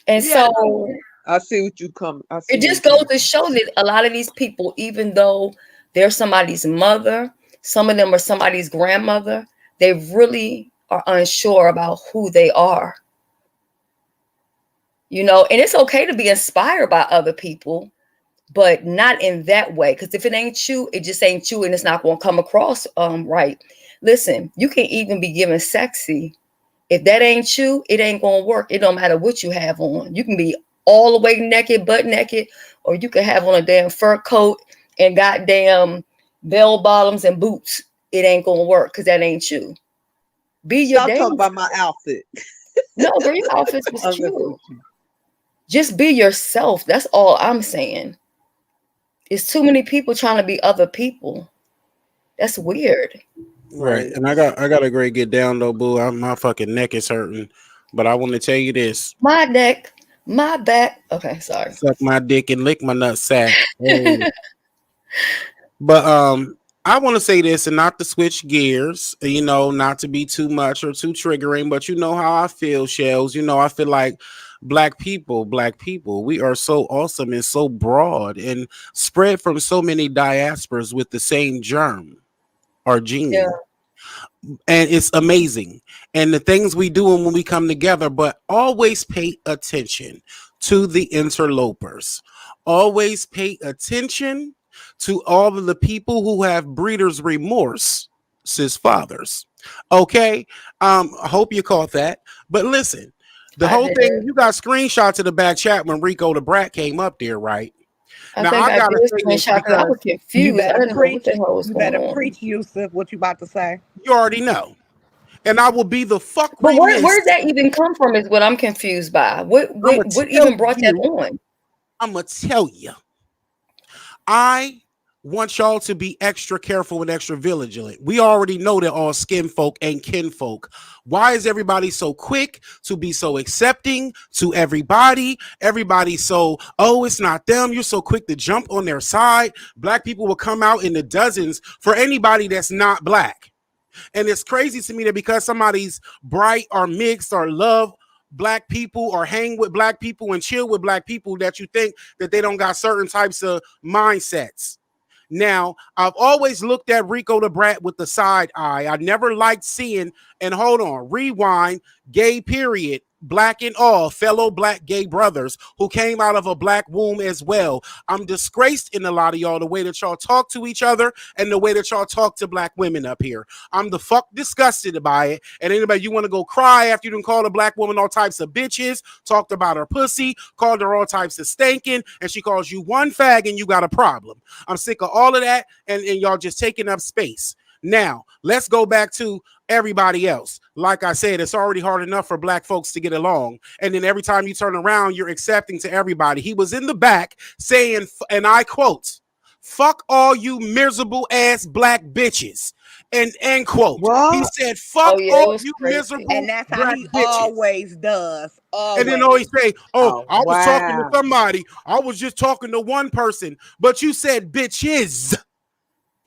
And Yeah, so I see what you come. I it see just what you. goes to show that a lot of these people, even though they're somebody's mother, some of them are somebody's grandmother, they really are unsure about who they are. You know, and it's okay to be inspired by other people, but not in that way. Because if it ain't you, it just ain't you, and it's not going to come across right. Listen, you can even be given sexy. If that ain't you, it ain't going to work. It don't matter what you have on. You can be all the way naked, butt naked, or you can have on a damn fur coat and goddamn bell bottoms and boots. It ain't going to work because that ain't you. Be your Stop damn. talking about my outfit. No, girl, your outfits was I'm messing cute. with you. Just be yourself. That's all I'm saying. It's too many people trying to be other people. That's weird. Right. Right. And I got a great get down though, boo. My fucking neck is hurting. But I want to tell you this. My neck, my back. Okay, sorry. Suck my dick and lick my nut sack. Oh. But I want to say this and not to switch gears, not to be too much or too triggering, but you know how I feel, Shells. I feel like black people, we are so awesome and so broad and spread from so many diasporas with the same germ or Yeah. gene. And it's amazing. And the things we do when we come together, but always pay attention to the interlopers. Always pay attention to all of the people who have breeder's remorse, sis fathers. Okay. I hope you caught that. But listen, the I whole did. thing, you got screenshots of the back chat when Rico the Brat came up there, right? I Now think I I gotta did say this screenshot because I because was confused. I didn't know what the hell was You going better on. preach, Yusuf. What you about to say? you already know. And I will be the fuck But where remiss. did that even come from is what I'm confused by. What I'ma what what tell even brought that you. on? I'ma tell you. I want y'all to be extra careful and extra vigilant. We already know that all skin folk ain't kinfolk. Why is everybody so quick to be so accepting to everybody? Everybody so, oh, it's not them. You're so quick to jump on their side. Black people will come out in the dozens for anybody that's not black. And it's crazy to me that because somebody's bright or mixed or love black people or hang with black people and chill with black people that you think that they don't got certain types of mindsets. Now, I've always looked at Rico the Brat with the side eye. I never liked seeing, and hold on, rewind, gay period, black and all, fellow black gay brothers who came out of a black womb as well. I'm disgraced in a lot of y'all the way that y'all talk to each other and the way that y'all talk to black women up here. I'm the fuck disgusted by it. And anybody, you want to go cry after you done called a black woman all types of bitches, talked about her pussy, called her all types of stinking, and she calls you one fag and you got a problem. I'm sick of all of that, and y'all just taking up space. Now, let's go back to everybody else. Like I said, it's already hard enough for black folks to get along. And then every time you turn around, you're accepting to everybody. He was in the back saying, and I quote, fuck all you miserable ass black bitches. And end quote. He What? said, fuck Oh yeah, it all was you crazy. And miserable that's how black he bitches. always does. And then Always. always say, oh, Oh, I was talking to wow. somebody. I was just talking to one person. But you said bitches.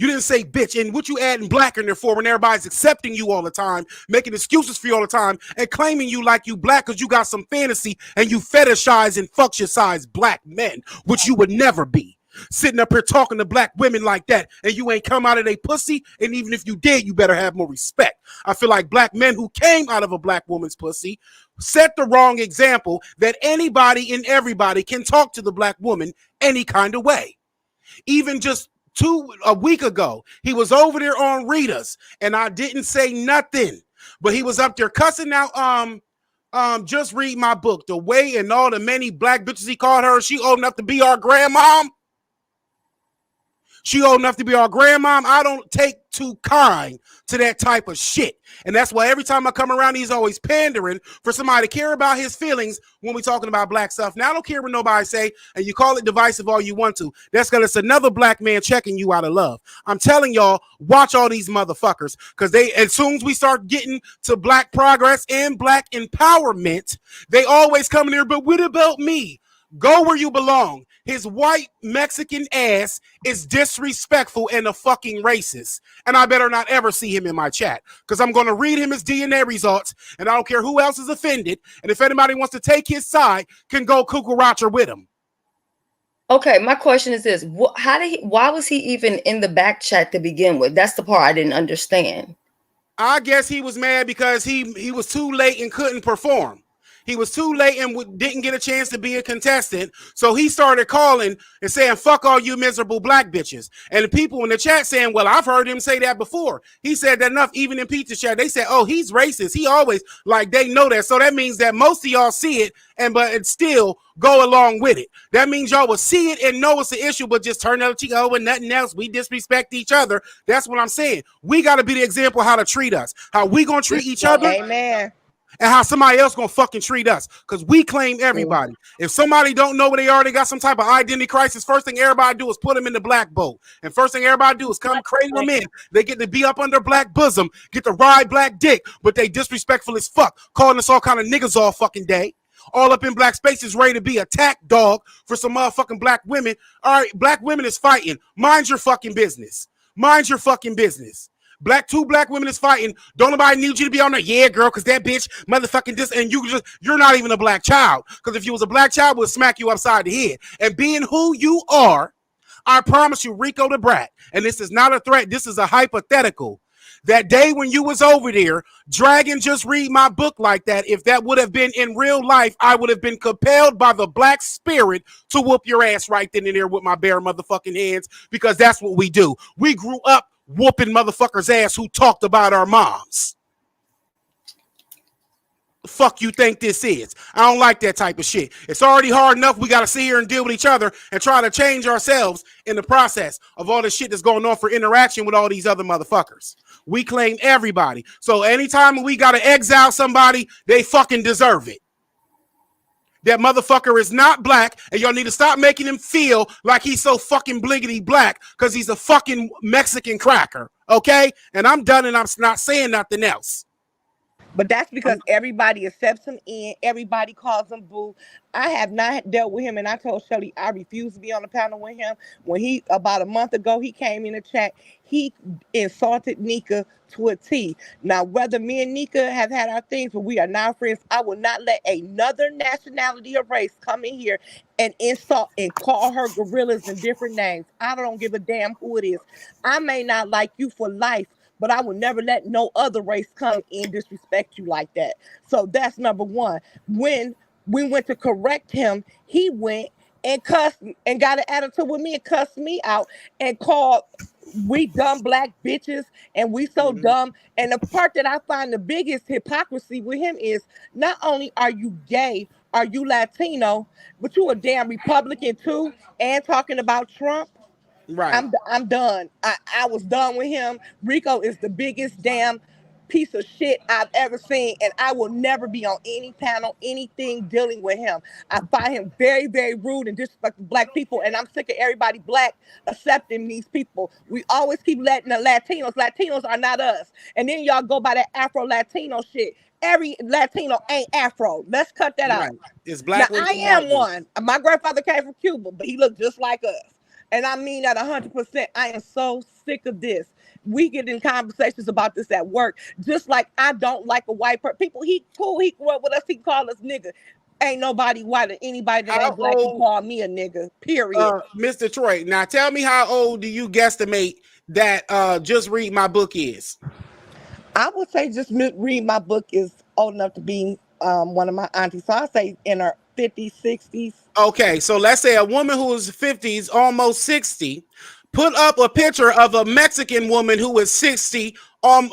You didn't say bitch. And what you adding black in there for when everybody's accepting you all the time, making excuses for you all the time, and claiming you like you black because you got some fantasy and you fetishize and fucksize black men, which you would never be. Sitting up here talking to black women like that, and you ain't come out of a pussy, and even if you did, you better have more respect. I feel like black men who came out of a black woman's pussy set the wrong example that anybody and everybody can talk to the black woman any kind of way. Even just a week ago, he was over there on Rita's, and I didn't say nothing, but he was up there cussing out. Just read my book, the way and all the many black bitches he called her. She old enough to be our grandmom. She old enough to be our grandmom. I don't take too kind to that type of shit. And that's why every time I come around, he's always pandering for somebody to care about his feelings when we're talking about black stuff. Now, I don't care what nobody say, and you call it divisive all you want to. That's because it's another black man checking you out of love. I'm telling y'all, watch all these motherfuckers, because as soon as we start getting to black progress and black empowerment, they always come in here, but what about me? Go where you belong. His white Mexican ass is disrespectful and a fucking racist. And I better not ever see him in my chat, because I'm going to read him his DNA results, and I don't care who else is offended. And if anybody wants to take his side, can go cucaracha with him. Okay, my question is this: why was he even in the back chat to begin with? That's the part I didn't understand. I guess he was mad because he was too late and couldn't perform. He was too late and didn't get a chance to be a contestant. So he started calling and saying, fuck all you miserable black bitches. And the people in the chat saying, well, I've heard him say that before. He said that enough, even in Pizza Chat. They said, oh, he's racist. He always, like, they know that. So that means that most of y'all see it, but it still go along with it. That means y'all will see it and know it's an issue, but just turn the other cheek over and nothing else. We disrespect each other. That's what I'm saying. We got to be the example of how to treat us, how we going to treat each other. Amen. And how somebody else gonna fucking treat us, because we claim everybody. If somebody don't know where they are, they got some type of identity crisis, first thing everybody do is put them in the black boat. And first thing everybody do is come cradle them in. They get to be up under black bosom, get to ride black dick, but they disrespectful as fuck, calling us all kind of niggas all fucking day. All up in black spaces, ready to be attacked dog for some motherfucking black women. All right, black women is fighting. Mind your fucking business. Mind your fucking business. Two black women is fighting. Don't nobody need you to be on there. Yeah, girl, because that bitch motherfucking this, and you're not even a black child. Because if you was a black child, we'll smack you upside the head. And being who you are, I promise you, Rico the Brat, and this is not a threat, this is a hypothetical. That day when you was over there, dragging Just Read My Book like that, if that would have been in real life, I would have been compelled by the black spirit to whoop your ass right then and there with my bare motherfucking hands, because that's what we do. We grew up whooping motherfuckers' ass who talked about our moms. The fuck you think this is? I don't like that type of shit. It's already hard enough. We got to sit here and deal with each other and try to change ourselves in the process of all the shit that's going on for interaction with all these other motherfuckers. We claim everybody. So anytime we got to exile somebody, they fucking deserve it. That motherfucker is not black, and y'all need to stop making him feel like he's so fucking bliggity black because he's a fucking Mexican cracker, okay? And I'm done, and I'm not saying nothing else. But that's because everybody accepts him in. Everybody calls him boo. I have not dealt with him, and I told Shelly I refuse to be on the panel with him. When he, about a month ago, he came in the chat. He insulted Nika to a T. Now, whether me and Nika have had our things, but we are now friends, I will not let another nationality or race come in here and insult and call her gorillas and different names. I don't give a damn who it is. I may not like you for life, but I will never let no other race come and disrespect you like that. So that's number one. When we went to correct him, he went and cussed and got an attitude with me and cussed me out and called we dumb black bitches and we so dumb. And the part that I find the biggest hypocrisy with him is not only are you gay, are you Latino, but you a damn Republican too, and talking about Trump. Right. I'm done. I was done with him. Rico is the biggest damn piece of shit I've ever seen, and I will never be on any panel, anything dealing with him. I find him very, very rude and disrespectful black people, and I'm sick of everybody black accepting these people. We always keep letting the Latinos. Latinos are not us. And then y'all go by that Afro-Latino shit. Every Latino ain't Afro. Let's cut that out. It's black. Now, I am one. My grandfather came from Cuba, but he looked just like us. And I mean that 100%. I am so sick of this. We get in conversations about this at work. Just like I don't like a white person. People, he cool. He grew up with us. He called us nigga. Ain't nobody white or anybody that ain't black can call me a nigga. Period. Mr. Troy, now tell me how old do you guesstimate that Just Read My Book is? I would say Just Read My Book is old enough to be one of my aunties. So I say in her 50s, 60s. Okay, so let's say a woman who is 50s, almost 60, put up a picture of a Mexican woman who is 60,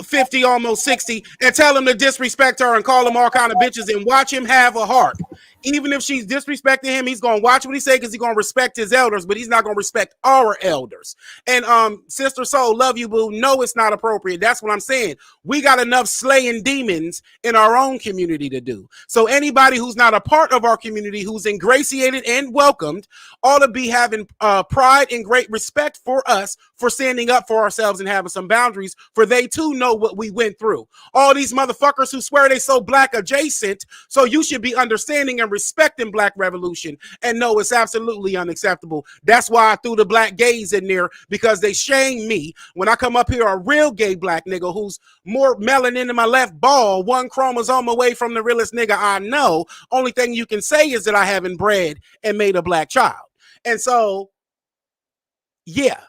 50, almost 60, and tell him to disrespect her and call him all kind of bitches and watch him have a heart. Even if she's disrespecting him, he's going to watch what he say because he's going to respect his elders, but he's not going to respect our elders. And Sister Soul, love you, boo. No, it's not appropriate. That's what I'm saying. We got enough slaying demons in our own community to do. So anybody who's not a part of our community, who's ingratiated and welcomed, ought to be having pride and great respect for us for standing up for ourselves and having some boundaries, for they too know what we went through. All these motherfuckers who swear they so black adjacent, so you should be understanding and respecting Black Revolution. And no, it's absolutely unacceptable. That's why I threw the black gays in there, because they shame me when I come up here, a real gay black nigga who's more melanin in my left ball, one chromosome away from the realest nigga I know. Only thing you can say is that I haven't bred and made a black child. And so, yeah,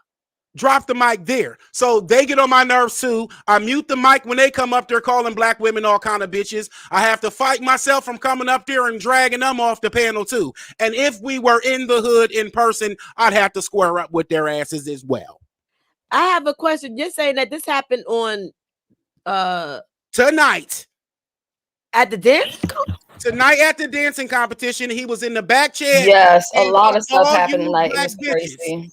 drop the mic there. So they get on my nerves too. I mute the mic when they come up there calling black women all kind of bitches. I have to fight myself from coming up there and dragging them off the panel too. And if we were in the hood in person, I'd have to square up with their asses as well. I have a question. You're saying that this happened on tonight at the dance? Tonight at the dancing competition, he was in the back chair. Yes, a lot of stuff happened tonight. It was crazy.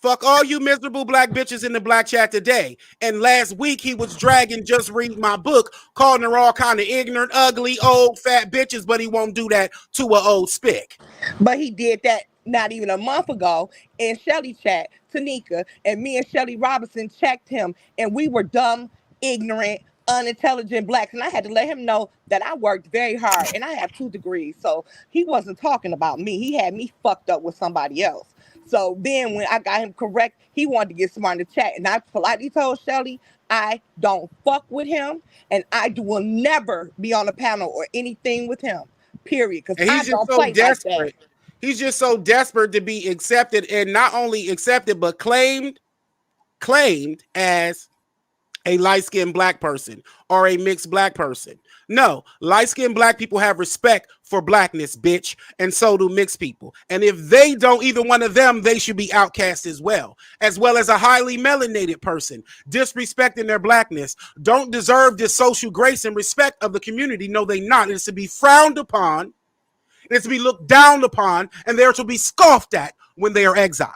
Fuck all you miserable black bitches in the black chat today. And last week he was dragging Just Read My Book, calling her all kind of ignorant, ugly, old, fat bitches, but he won't do that to an old spick. But he did that not even a month ago in Shelly chat, Tanika, and me and Shelly Robinson checked him, and we were dumb, ignorant, unintelligent blacks, and I had to let him know that I worked very hard, and I have 2 degrees, so he wasn't talking about me. He had me fucked up with somebody else. So then when I got him correct, he wanted to get smart in the chat. And I politely told Shelly, I don't fuck with him. And I will never be on a panel or anything with him. Period. Because I don't play desperate. Like that. He's just so desperate to be accepted, and not only accepted, but claimed as a light-skinned black person or a mixed black person. No, light-skinned black people have respect for blackness, bitch, and so do mixed people. And if they don't, either one of them, they should be outcast as well as a highly melanated person, disrespecting their blackness, don't deserve this social grace and respect of the community. No, they not. It's to be frowned upon, it's to be looked down upon, and they're to be scoffed at when they are exiled.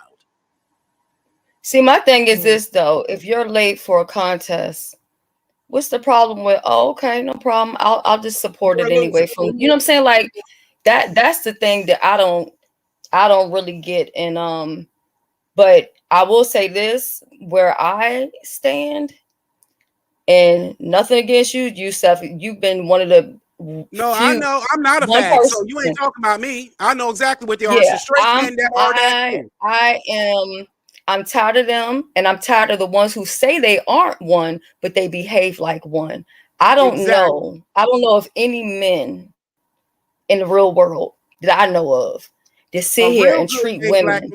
See, my thing is this, though. If you're late for a contest, what's the problem with, oh, okay, no problem. I'll just support it anyway. From, you know what I'm saying? Like that's the thing that I don't really get. And but I will say this, where I stand, and nothing against you, Yusuf. You've been one of the I know I'm not a fag, so you ain't talking about me. I know exactly what they are. It's a straight man that are I'm tired of them, and I'm tired of the ones who say they aren't one, but they behave like one. I don't know of any men in the real world that I know of that sit here and treat women.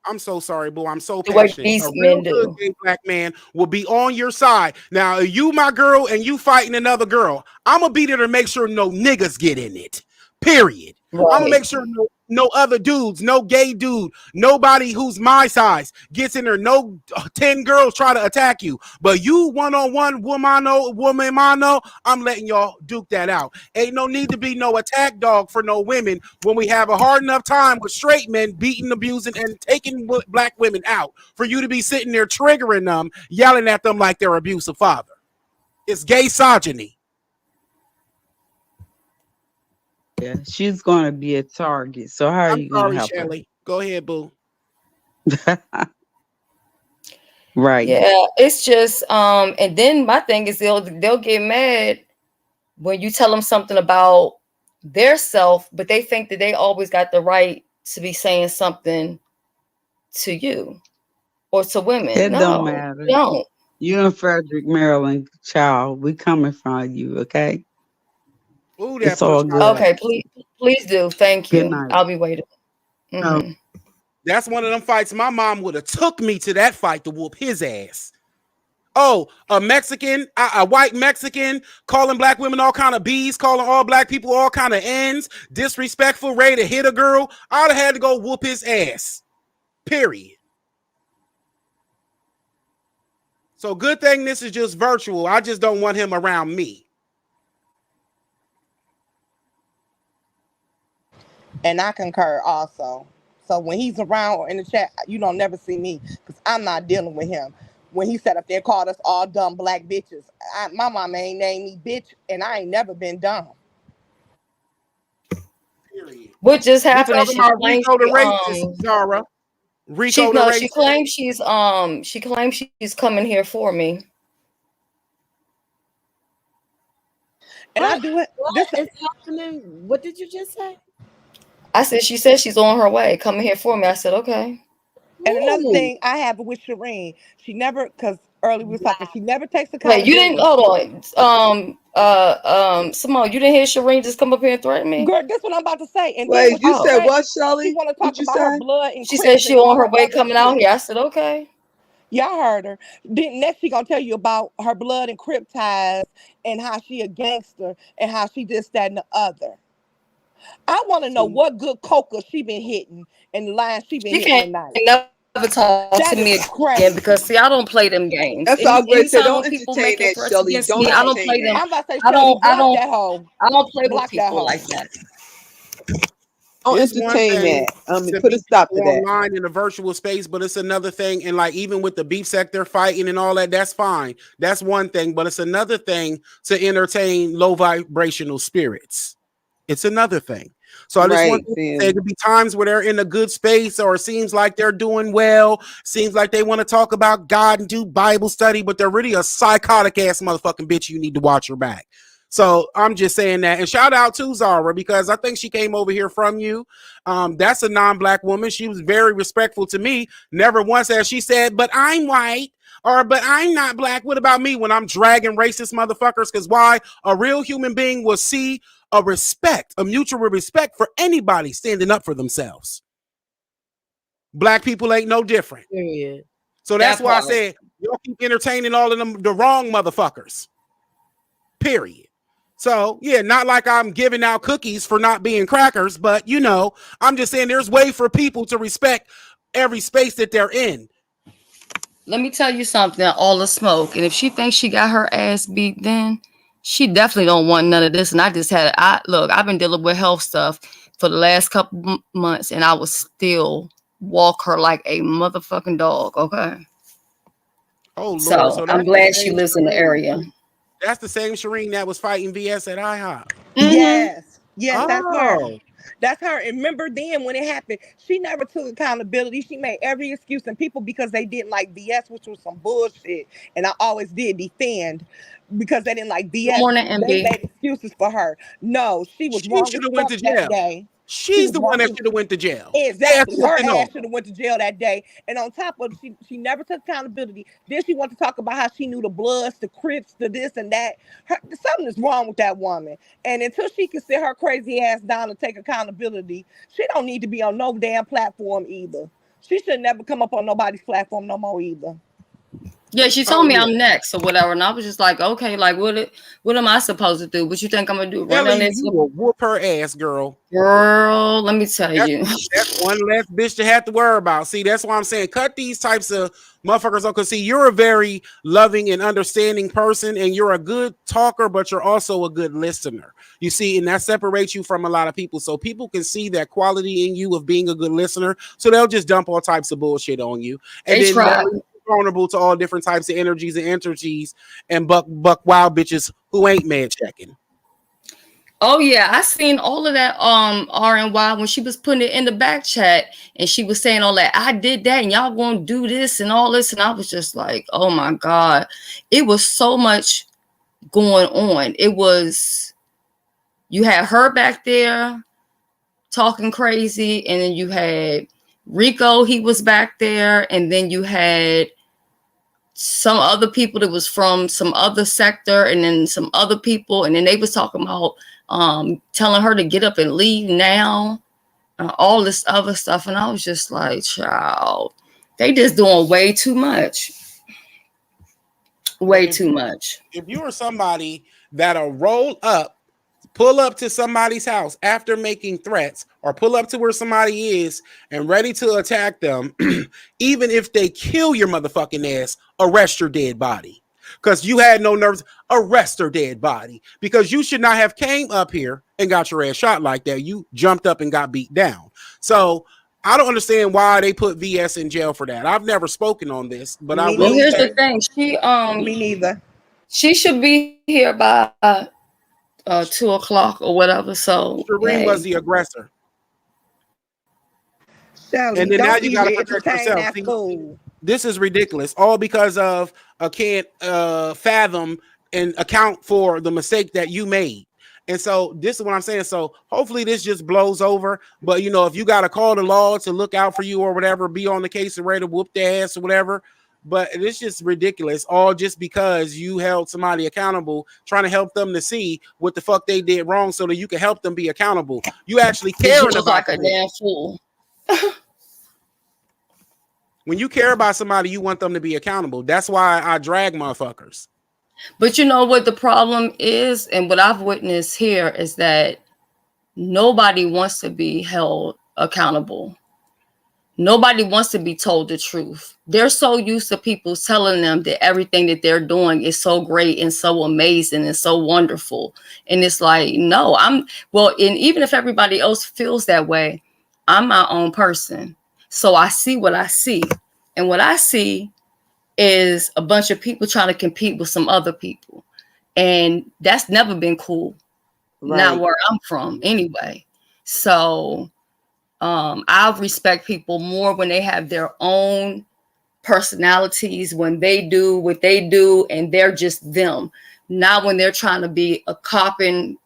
I'm so sorry, boo. I'm so passionate. A real good gay black man will be on your side. Now, you my girl and you fighting another girl, I'm gonna be there to make sure no niggas get in it. Period. Right. I'm gonna make sure no other dudes, no gay dude, nobody who's my size gets in there. No 10 girls try to attack you, but you one-on-one, woman mano, I'm letting y'all duke that out. Ain't no need to be no attack dog for no women when we have a hard enough time with straight men beating, abusing, and taking black women out for you to be sitting there triggering them, yelling at them like their abusive father. It's gay misogyny. Yeah, she's going to be a target. So how are you going to help Shelly? her? Go ahead, boo. Right. Yeah, it's just and then my thing is they'll get mad when you tell them something about their self, but they think that they always got the right to be saying something to you or to women. It don't matter. Don't. You and Frederick, Maryland, child, we coming from you, okay? Ooh, it's all good. Okay, please do. Thank you. Good night. I'll be waiting. Mm-hmm. That's one of them fights. My mom would have took me to that fight to whoop his ass. Oh, a Mexican, a white Mexican, calling black women all kind of B's, calling all black people all kind of N's, disrespectful, ready to hit a girl. I'd have had to go whoop his ass. Period. So good thing this is just virtual. I just don't want him around me. And I concur also. So when he's around or in the chat, you don't never see me because I'm not dealing with him. When he sat up there and called us all dumb black bitches, my mama ain't named me bitch, and I ain't never been dumb. Period. What just happened? She claims Zara. She claims she's coming here for me. And I do it. What is happening? What did you just say? I said, she said she's on her way, coming here for me. I said, okay. And another thing I have with Shireen, she never, because earlier we were talking, she never takes the Wait, you didn't, hold on. Simone, you didn't hear Shireen just come up here and threaten me? Girl, that's what I'm about to say. And wait, you said what, Shelly? She want to talk about her blood and she said she on her way coming out here. I said, okay. Y'all heard her. Then next she gonna tell you about her blood and crip ties and how she a gangster and how she this, that, and the other. I want to know See, what good coca she been hitting and the lines she been She hitting can't tonight. never talk to That is me again because crazy. see, I don't play them games. That's all great. Say, Anytime when don't people entertain making that, threats Shelly. against Don't me, I don't entertain play them. that. I'm about to say, I Shelly, don't. I block don't. that hoe. I don't play with Block that people hoe. like that. Don't it's one entertain thing that. to Put a meet stop people to that. online in a virtual space, but it's another thing. And like even with the beef sector fighting and all that, that's fine. That's one thing, but it's another thing to entertain low vibrational spirits. It's another thing. So I just want Right, to say there Sam. could be times where they're in a good space or it seems like they're doing well, seems like they want to talk about God and do Bible study, but they're really a psychotic ass motherfucking bitch. You need to watch your back. So I'm just saying that. And shout out to Zara because I think she came over here from you. That's a non-black woman. She was very respectful to me. Never once has she said, but I'm white or but I'm not black. What about me when I'm dragging racist motherfuckers? Because why? A real human being will see a respect, a mutual respect for anybody standing up for themselves. Black people ain't no different. Period. So that's That why I part. said y'all keep entertaining all of them, the wrong motherfuckers. Period. So yeah, not like I'm giving out cookies for not being crackers, but you know, I'm just saying there's way for people to respect every space that they're in. Let me tell you something. All the smoke, and if she thinks she got her ass beat, then she definitely don't want none of this. And I just had. I look. I've been dealing with health stuff for the last couple months, and I would still walk her like a motherfucking dog. Okay. Oh Lord, So so I'm that's the glad she same lives in the Shireen. area. That's the same Shireen that was fighting VS at IHOP. Mm-hmm. Yes. Yes, that's her. Oh, That's her. And remember then when it happened, she never took accountability. She made every excuse, and people because they didn't like BS, which was some bullshit. And I always did defend because they didn't like Good BS. morning, They MB. made excuses for her. No, she was she wrong should as have went fuck to that jail. day. She She's was the one wrong. that should have went to jail. Ass Exactly. Her whooping ass off. should have went to jail that day. And on top of it, she never took accountability. Then she wanted to talk about how she knew the Bloods, the Crips, the this and that. Something is wrong with that woman. And until she can sit her crazy ass down and take accountability, she don't need to be on no damn platform either. She should never come up on nobody's platform no more either. Yeah, she Oh told me yeah. I'm next or whatever, and I was just like, okay, like what am I supposed to do? What you think I'm gonna do? Run down Shelly, there you to will whoop her ass, girl. girl? Let me tell That's you. that's one less bitch to have to worry about. See, that's why I'm saying cut these types of motherfuckers off. Cause see, you're a very loving and understanding person, and you're a good talker, but you're also a good listener. You see, and that separates you from a lot of people. So people can see that quality in you of being a good listener. So they'll just dump all types of bullshit on you, and They then that tried. leaves you vulnerable to all different types of energies and entities and buck wild bitches who ain't man checking. Oh yeah, I seen all of that RNY when she was putting it in the back chat and she was saying all that I did that and y'all gonna do this and all this and I was just like, oh my God. It was so much going on. It was you had her back there talking crazy, and then you had Rico, he was back there, and then you had some other people that was from some other sector, and then some other people, and then they was talking about telling her to get up and leave now, all this other stuff, and I was just like, child, they just doing way too much, But way too much. if you are somebody that'll roll up, pull up to somebody's house after making threats, or pull up to where somebody is and ready to attack them, even if they kill your motherfucking ass, arrest your dead body. Because you had no nerves, arrest her dead body. Because you should not have came up here and got your ass shot like that. You jumped up and got beat down. So I don't understand why they put VS in jail for that. I've never spoken on this, but I Me Well, will here's the say neither. thing. Me neither. She should be here by 2 o'clock or whatever. So Shireen was hey, the aggressor. And Shelly, then now don't you got to even protect entertain yourself. that See, fool. this is ridiculous. All because of can't fathom and account for the mistake that you made. And so this is what I'm saying. So hopefully this just blows over. But you know, if you got to call the law to look out for you or whatever, be on the case and ready to whoop their ass or whatever. But it's just ridiculous, all just because you held somebody accountable, trying to help them to see what the fuck they did wrong so that you can help them be accountable. You actually because you caring look about like a them. damn fool. When you care about somebody, you want them to be accountable. That's why I drag motherfuckers. But you know what the problem is, and what I've witnessed here is that nobody wants to be held accountable. Nobody wants to be told the truth. They're so used to people telling them that everything that they're doing is so great and so amazing and so wonderful. And it's like, no, and even if everybody else feels that way, I'm my own person. So I see what I see. And what I see is a bunch of people trying to compete with some other people. And that's never been cool. Right. Not where I'm from anyway. So I respect people more when they have their own personalities, when they do what they do and they're just them, not when they're trying to be a copy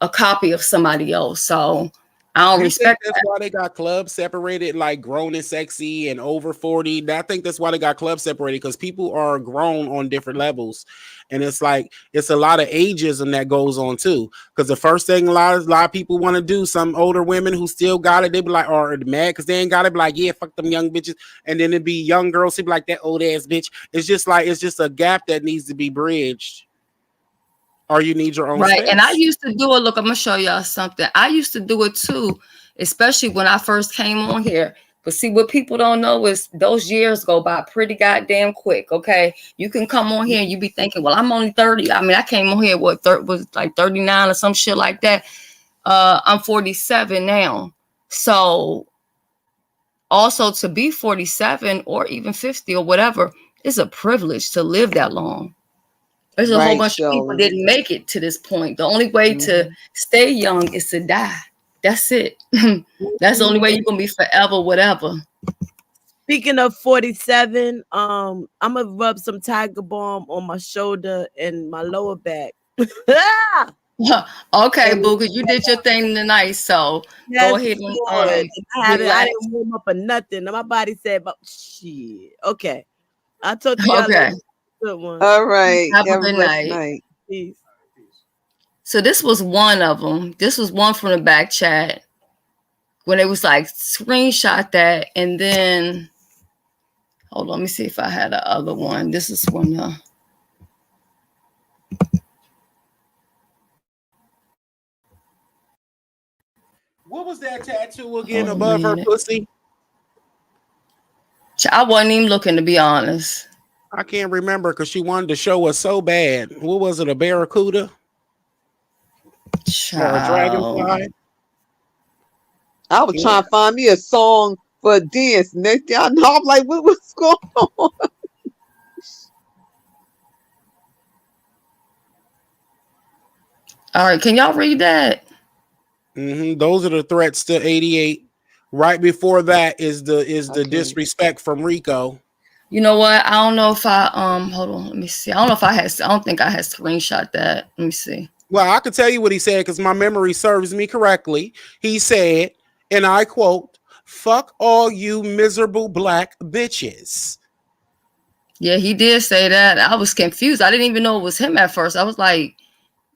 of somebody else. So I don't respect that's why they got clubs separated, like grown and sexy and over 40. I think that's why they got clubs separated, because people are grown on different levels. And it's like, it's a lot of ageism that goes on too. Because the first thing a lot of people want to do, some older women who still got it, they be like, or mad because they ain't got it, be like, yeah, fuck them young bitches. And then it'd be young girls who be like, that old ass bitch. It's just a gap that needs to be bridged. Or you need your own space. And I used to do it. Look, I'm gonna show y'all something. I used to do it too, especially when I first came on here. But see, what people don't know is those years go by pretty goddamn quick. Okay, you can come on here and you be thinking, well, I'm only 30. I mean, I came on here was like 39 or some shit like that. I'm 47 now. So also to be 47 or even 50 or whatever is a privilege to live that long. There's a whole bunch of people didn't make it to this point. The only way to stay young is to die. That's it. That's the only way you're gonna be forever, whatever. Speaking of 47, I'm gonna rub some Tiger Balm on my shoulder and my lower back. Okay, boo, because you did your thing tonight, so go ahead and I didn't warm up or nothing. My body said, "But shit." Okay, I'll talk to y'all later. Good one. All right. Have a good night. Peace. So this was one of them. This was one from the back chat when it was like screenshot that, and then hold on, let me see if I had the other one. This is one. What was that tattoo again above her pussy? I wasn't even looking, to be honest. I can't remember because she wanted to show us so bad. What was it, a barracuda? Or a dragonfly? I was trying to find me a song for a dance. Next thing I know, I'm like, what's going on? All right, can y'all read that? Those are the threats to 88. Right before that is the disrespect from Rico. You know what? I don't know if I hold on, let me see. I don't think I had screenshot that. Let me see. Well, I can tell you what he said because my memory serves me correctly. He said, and I quote, "Fuck all you miserable black bitches." Yeah, he did say that. I was confused. I didn't even know it was him at first. I was like,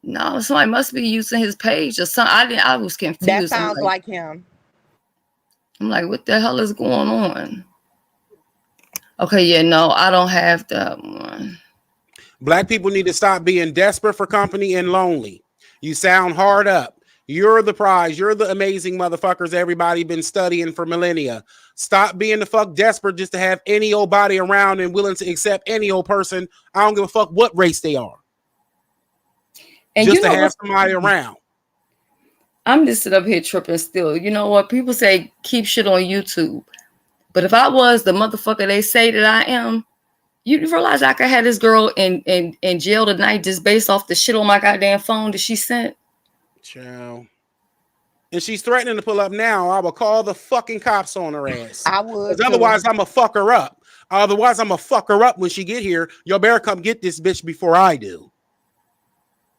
no, somebody must be using his page or something. I was confused. That sounds like him. I'm like, what the hell is going on? Okay, yeah, no, I don't have that one. Black people need to stop being desperate for company and lonely. You sound hard up. You're the prize. You're the amazing motherfuckers everybody been studying for millennia. Stop being the fuck desperate just to have any old body around and willing to accept any old person. I don't give a fuck what race they are. And just to have somebody around. I'm just sitting up here tripping still. You know what? People say keep shit on YouTube. But if I was the motherfucker they say that I am, you realize I could have this girl in jail tonight just based off the shit on my goddamn phone that she sent? Child. And she's threatening to pull up now. I will call the fucking cops on her ass. I would. Otherwise, I'm going to fuck her up. Otherwise, I'm going to fuck her up when she get here. Y'all better come get this bitch before I do.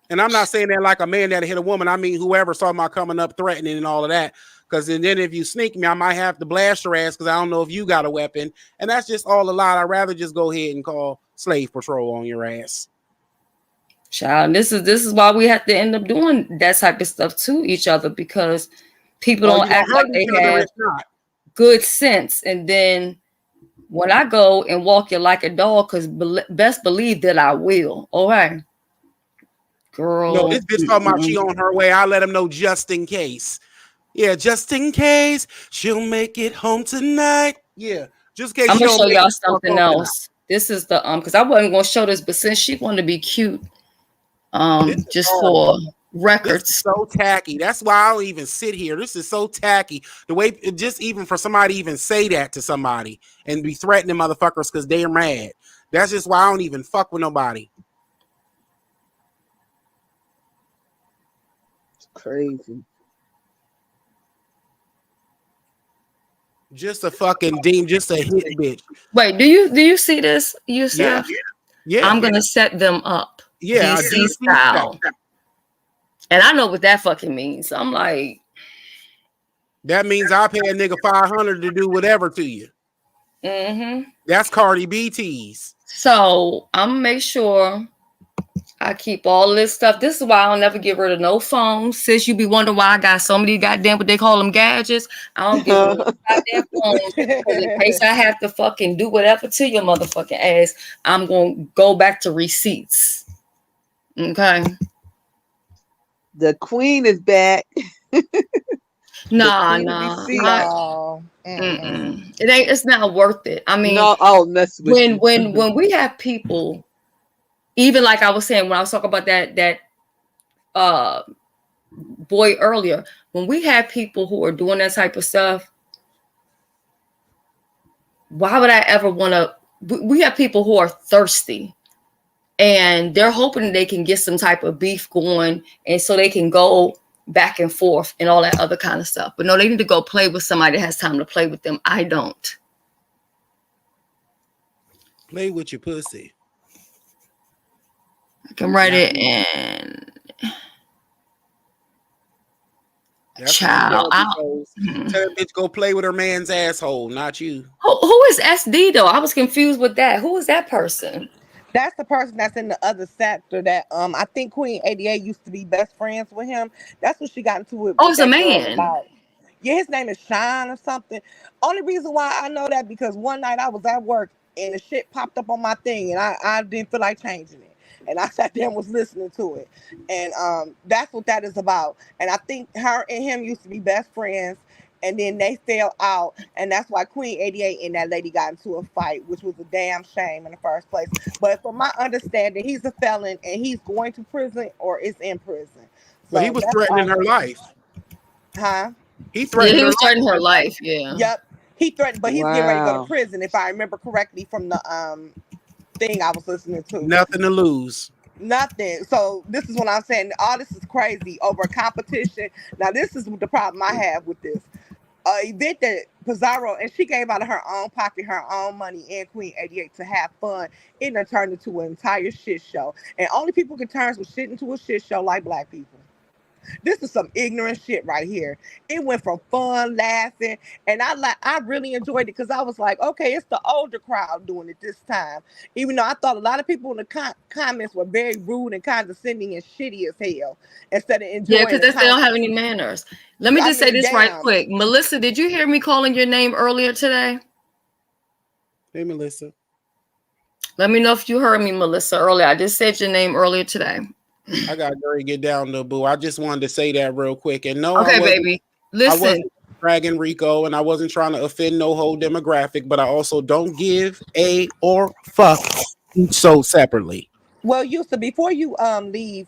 And I'm not saying that like a man that hit a woman. I mean, whoever saw my coming up threatening and all of that. Because then if you sneak me, I might have to blast your ass because I don't know if you got a weapon. And that's just all a lot. I'd rather just go ahead and call slave patrol on your ass. Child, this is why we have to end up doing that type of stuff to each other, because people don't act like they have. good sense. And then when I go and walk you like a dog, because best believe that I will. All right, No, girl. this bitch talking about she on her way. I let him know just in case. Yeah, just in case she'll make it home tonight. Yeah, just in case I'm she gonna don't show make y'all it fuck something home tonight. else. This is the because I wasn't gonna show this, but since she wanted to be cute, This is just horrible. for This is records. so tacky. That's why I don't even sit here. This is so tacky. The way just even for somebody to even say that to somebody and be threatening motherfuckers because they're mad. That's just why I don't even fuck with nobody. It's crazy. Just a fucking deem, just a hit bitch. Wait, do you see this, Yeah, Yusef? yeah, I'm gonna set them up yeah. DC DC style. style, and I know what that fucking means. I'm like, That means I pay a nigga 500 to do whatever to you. That's Cardi B tease. So I'm gonna make sure I keep all this stuff. This is why I'll never get rid of no phones. Since you be wondering why I got so many goddamn what they call them gadgets, I don't get rid of no goddamn phones because in case I have to fucking do whatever to your motherfucking ass, I'm gonna go back to receipts. Okay. The queen is back. Nah, queen nah. receipt. No. It ain't. It's not worth it. I mean, No, oh, mess with you. when we have people, even like I was saying when I was talking about that uh boy earlier, when we have people who are doing that type of stuff, why would I ever want to? We have people who are thirsty and they're hoping they can get some type of beef going, and so they can go back and forth and all that other kind of stuff. But no, they need to go play with somebody that has time to play with them. I don't. Play with your pussy. I can write it in. That's Child. tell a bitch go play with her man's asshole, not you. Who is SD though? I was confused with that. Who is that person? That's the person that's in the other sector that I think Queen 88 used to be best friends with him. That's what she got into it Oh, with it's a that girl man. about. Yeah, his name is Sean or something. Only reason why I know that because one night I was at work and the shit popped up on my thing and I didn't feel like changing it. And I sat there and was listening to it. And that's what that is about. And I think her and him used to be best friends and then they fell out, and that's why Queen 88 and that lady got into a fight, which was a damn shame in the first place. But from my understanding, he's a felon and he's going to prison or is in prison. But he So was that's threatening her all. life. Huh? He Yeah, threatened he her was life. starting her life. Yeah. Yep. He threatened, but he's getting ready to go to Wow. prison if I remember correctly from the thing I was listening to. Nothing to lose. Nothing. So this is what I'm saying. All this is crazy over competition. Now this is the problem I have with this. Event that Pizarro and she gave out of her own pocket, her own money, and Queen 88 to have fun. It done turned into an entire shit show. And only people can turn some shit into a shit show like black people. This is some ignorant shit right here. It went from fun, laughing, and I really enjoyed it because I was like, okay, it's the older crowd doing it this time. Even though I thought a lot of people in the comments were very rude and condescending and shitty as hell instead of Yeah, enjoying because the they don't have content. any manners. Let me I just say mean, this right damn. quick. Melissa, did you hear me calling your name earlier today? Hey, Melissa. Let me know if you heard me, Melissa, earlier. I just said your name earlier today. I got to get down though, boo. I just wanted to say that real quick. And no, Okay, I baby. wasn't Listen. dragging Rico, and I wasn't trying to offend no whole demographic, but I also don't give a or fuck so separately. Well, Yusa, before you leave,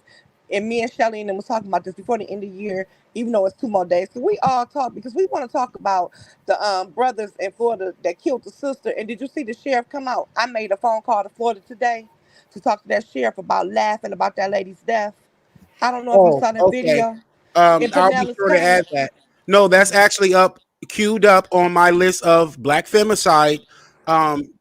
and me and Shelly and them was talking about this before the end of the year, even though it's 2 more days. So we all talk because we want to talk about the brothers in Florida that killed the sister. And did you see the sheriff come out? I made a phone call to Florida today to talk to that sheriff about laughing about that lady's death. I don't know if you Oh, saw that okay. video in I'll be Pinellas sure to County. add that. No, that's actually queued up on my list of black femicide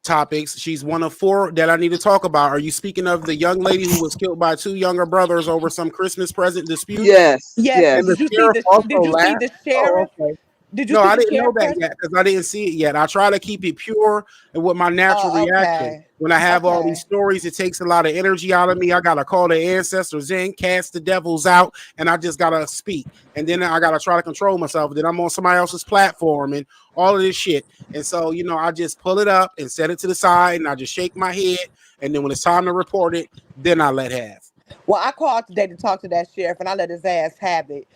topics. She's one of 4 that I need to talk about. Are you speaking of the young lady who was killed by 2 younger brothers over some Christmas present dispute? Yes, Yes, but And the yes. did you see sheriff the also did you see laughed. the Oh, sheriff? okay. Did you No, see I the didn't know share, that Frederick? yet because I didn't see it yet. I try to keep it pure and with my natural Oh, reaction. okay. When I have all these Okay. stories, it takes a lot of energy out of me. I gotta call the ancestors in, cast the devils out, and I just gotta speak. And then I gotta try to control myself. Then I'm on somebody else's platform and all of this shit. And so, I just pull it up and set it to the side, and I just shake my head. And then when it's time to report it, then I let have. Well, I called today to talk to that sheriff, and I let his ass have it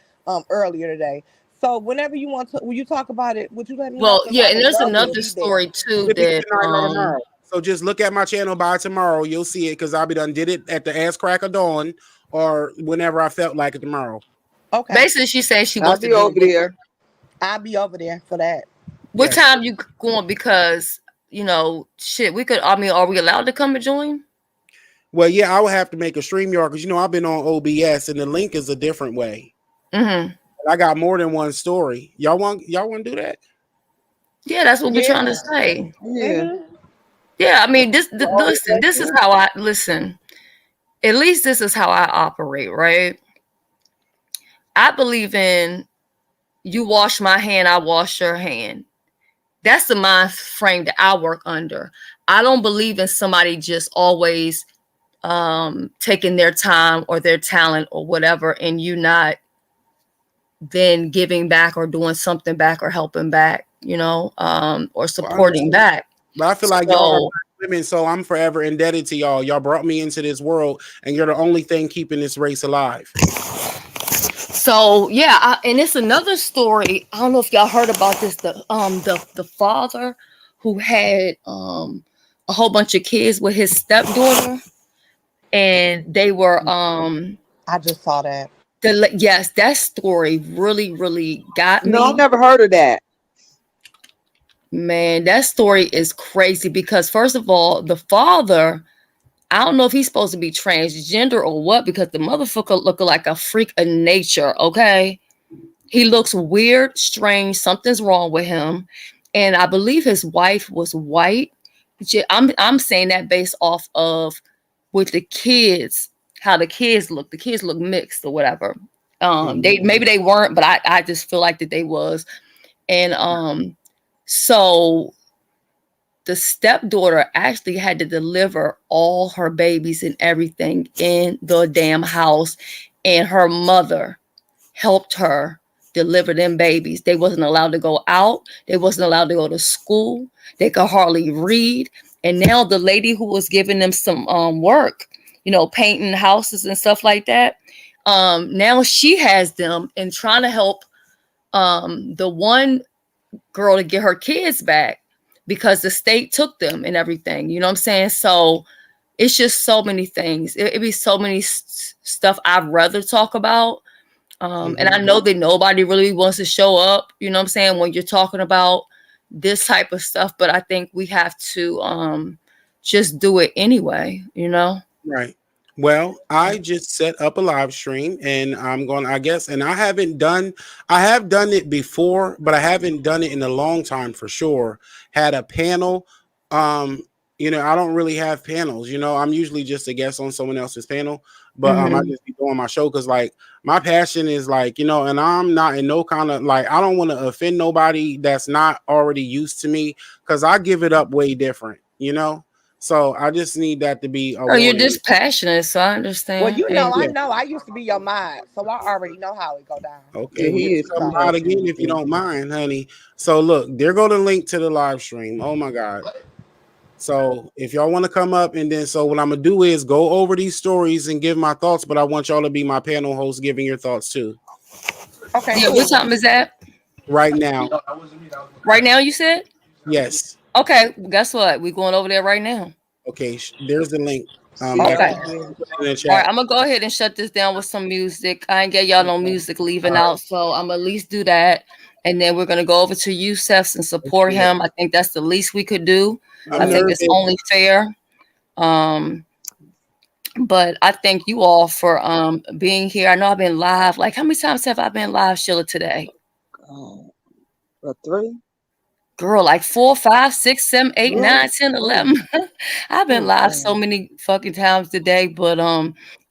earlier today. So whenever you want to, will you talk about it? Would you let me know? Well, Because yeah, I and would there's love to another be there. story too It'll be that tonight or tomorrow. So just look at my channel by tomorrow. You'll see it because I'll be done did it at the ass crack of dawn or whenever I felt like it tomorrow. Okay. basically she says she I'll wants to be do it over with there. I'll be over there for that. what Yes. time you going because shit, we could, I mean, are we allowed to come and join? Well, yeah, I would have to make a stream yard because I've been on OBS and the link is a different way. Mm-hmm. I got more than one story. Y'all want to do that? Yeah, that's what we're trying to Yeah. say. Yeah. Yeah, I mean, Oh, listen, this is how I listen. At least this is how I operate, right? I believe in you wash my hand, I wash your hand. That's the mind frame that I work under. I don't believe in somebody just always taking their time or their talent or whatever, and you not then giving back or doing something back or helping back, or I supporting understand. back. But I feel like y'all are So black women, so I'm forever indebted to y'all. Y'all brought me into this world, and you're the only thing keeping this race alive. So yeah, and it's another story. I don't know if y'all heard about this. The father who had a whole bunch of kids with his stepdaughter, and they were I just saw that. yes, that story really got No, I've me. never heard of that. Man, that story is crazy because first of all, the father, I don't know if he's supposed to be transgender or what because the motherfucker looking like a freak of nature. Okay. He looks weird, strange. Something's wrong with him, and I believe his wife was white. I'm saying that based off of with the kids, how the kids look. The kids look mixed or whatever. They maybe they weren't, but I just feel like that they was. And so the stepdaughter actually had to deliver all her babies and everything in the damn house, and her mother helped her deliver them babies. They wasn't allowed to go out. They wasn't allowed to go to school. They could hardly read. And now the lady who was giving them some work, painting houses and stuff like that, now she has them and trying to help the one girl to get her kids back because the state took them and everything. You know what I'm saying? So it's just so many things. It'd be so many stuff I'd rather talk about. And I know that nobody really wants to show up, you know what I'm saying, when you're talking about this type of stuff, but I think we have to just do it anyway, Right. Well, I just set up a live stream and I'm going, I guess, and I have done it before, but I haven't done it in a long time for sure. Had a panel. I don't really have panels, I'm usually just a guest on someone else's panel, but I just be doing my show because like my passion is like, and I'm not in no kind of like I don't want to offend nobody that's not already used to me because I give it up way different. So I just need that to be a Oh, you're warning. just passionate, so I Well, understand. I And Yeah. know. I used to be your mind, so I already know how it go down. Okay. Yeah, Well, you he can is come So, out again passionate. if you don't mind, honey. So look, there go the link to the live stream. Oh my God. So if y'all want to come up and then so what I'm gonna do is go over these stories and give my thoughts, but I want y'all to be my panel host giving your thoughts too. okay, yeah, what cool. time is that? Right now. Right now, you said? Yes. Okay, guess what? We're going over there right now. Okay. There's the link. See That Okay. y'all there. in the All right, chat. I'm gonna go ahead and shut this down with some music. I ain't get y'all no music leaving out, so I'm gonna at least do that, and then we're gonna go over to Youssef's and support Yeah. him. I think that's the least we could do. I I'm think it's nervous. only fair. But I thank you all for being here. I know I've been live. Like, how many times have I been live, Sheila, today? Oh, a 3? Girl, like 4, 5, 6, 7, 8, 9, 10, Oh, 11. I've been live God. so many fucking times today. But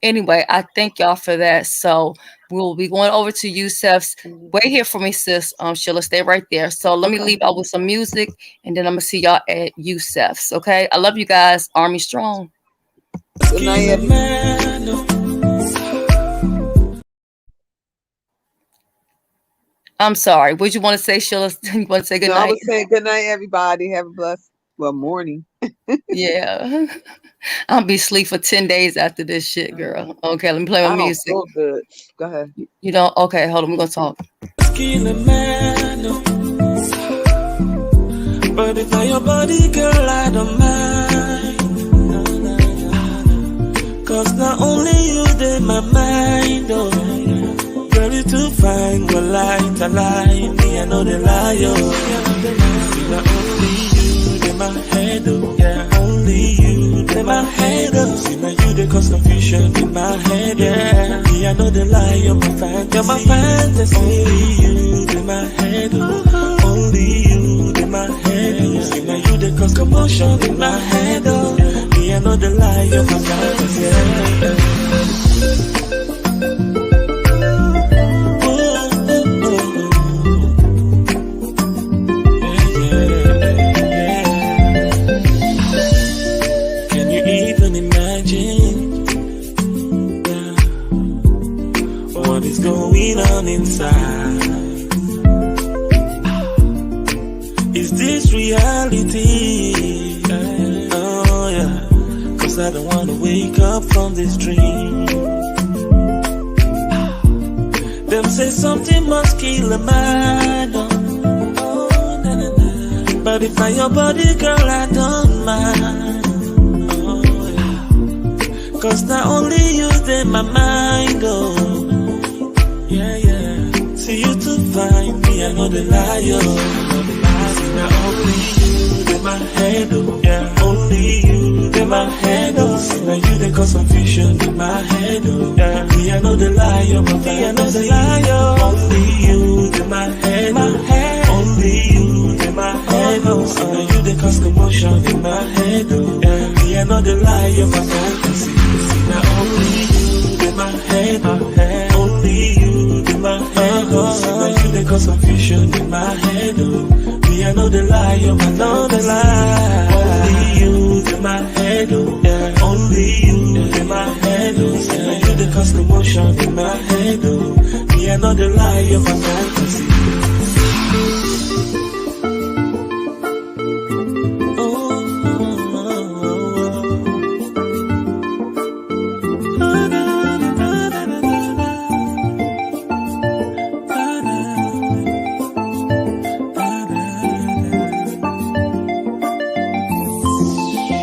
anyway, I thank y'all for that. So we'll be going over to Yusef's. Wait here for me, sis. Sheila, stay right there. So let me Okay. leave out with some music, and then I'm gonna see y'all at Yusef's. Okay. I love you guys. Army strong. Good night, everybody. I'm sorry. What you want to say, Sheila? You want to say good No, I night? was saying good night, everybody. Have a blessed morning. Yeah. I'll be asleep for 10 days after this shit, girl. Okay, let me play my I don't music. feel good. Go ahead. You know, okay, hold on, we're gonna talk. But if I your body, girl, I don't mind. Cause not only you, they my mind, oh. Girl, you too fine, go light, I lie. Me, I know the lie, oh. Not only you, they my head, oh. Yeah, only you, they my head, oh. See, now you, they cause confusion in my head, yeah. Me, I know the lie, you're my fantasy. You're my fantasy. Only you, they my head, oh. Only you, they my head, oh. See, now you, they cause commotion in my head, oh. Me, I know the lie, you're my fantasy, yeah. Going on inside. Is this reality? Oh yeah. Cause I don't wanna wake up from this dream. Them say something must kill a man. Oh, nah, nah, nah. But if I your body, girl, I don't mind. Oh yeah. Cause not only you, they my mind, oh. Yeah, yeah. See you too fine, me, I know the lie, oh. See, now only you, they my head, oh. Yeah, only you, they my head, oh. See, now you, they cause confusion in my head, oh. Yeah, me, I know the lie, oh. Me, I know the lie, oh. Only you, they my head, only you, they my head, oh. See, now you, they cause commotion in my head, oh. Yeah, me, I know the lie, oh. My fantasy. See, now only you, they my head, only you, my head, oh. Now you they cause confusion in my head, oh. Me, I know the lie, oh. I know the lie. Only you,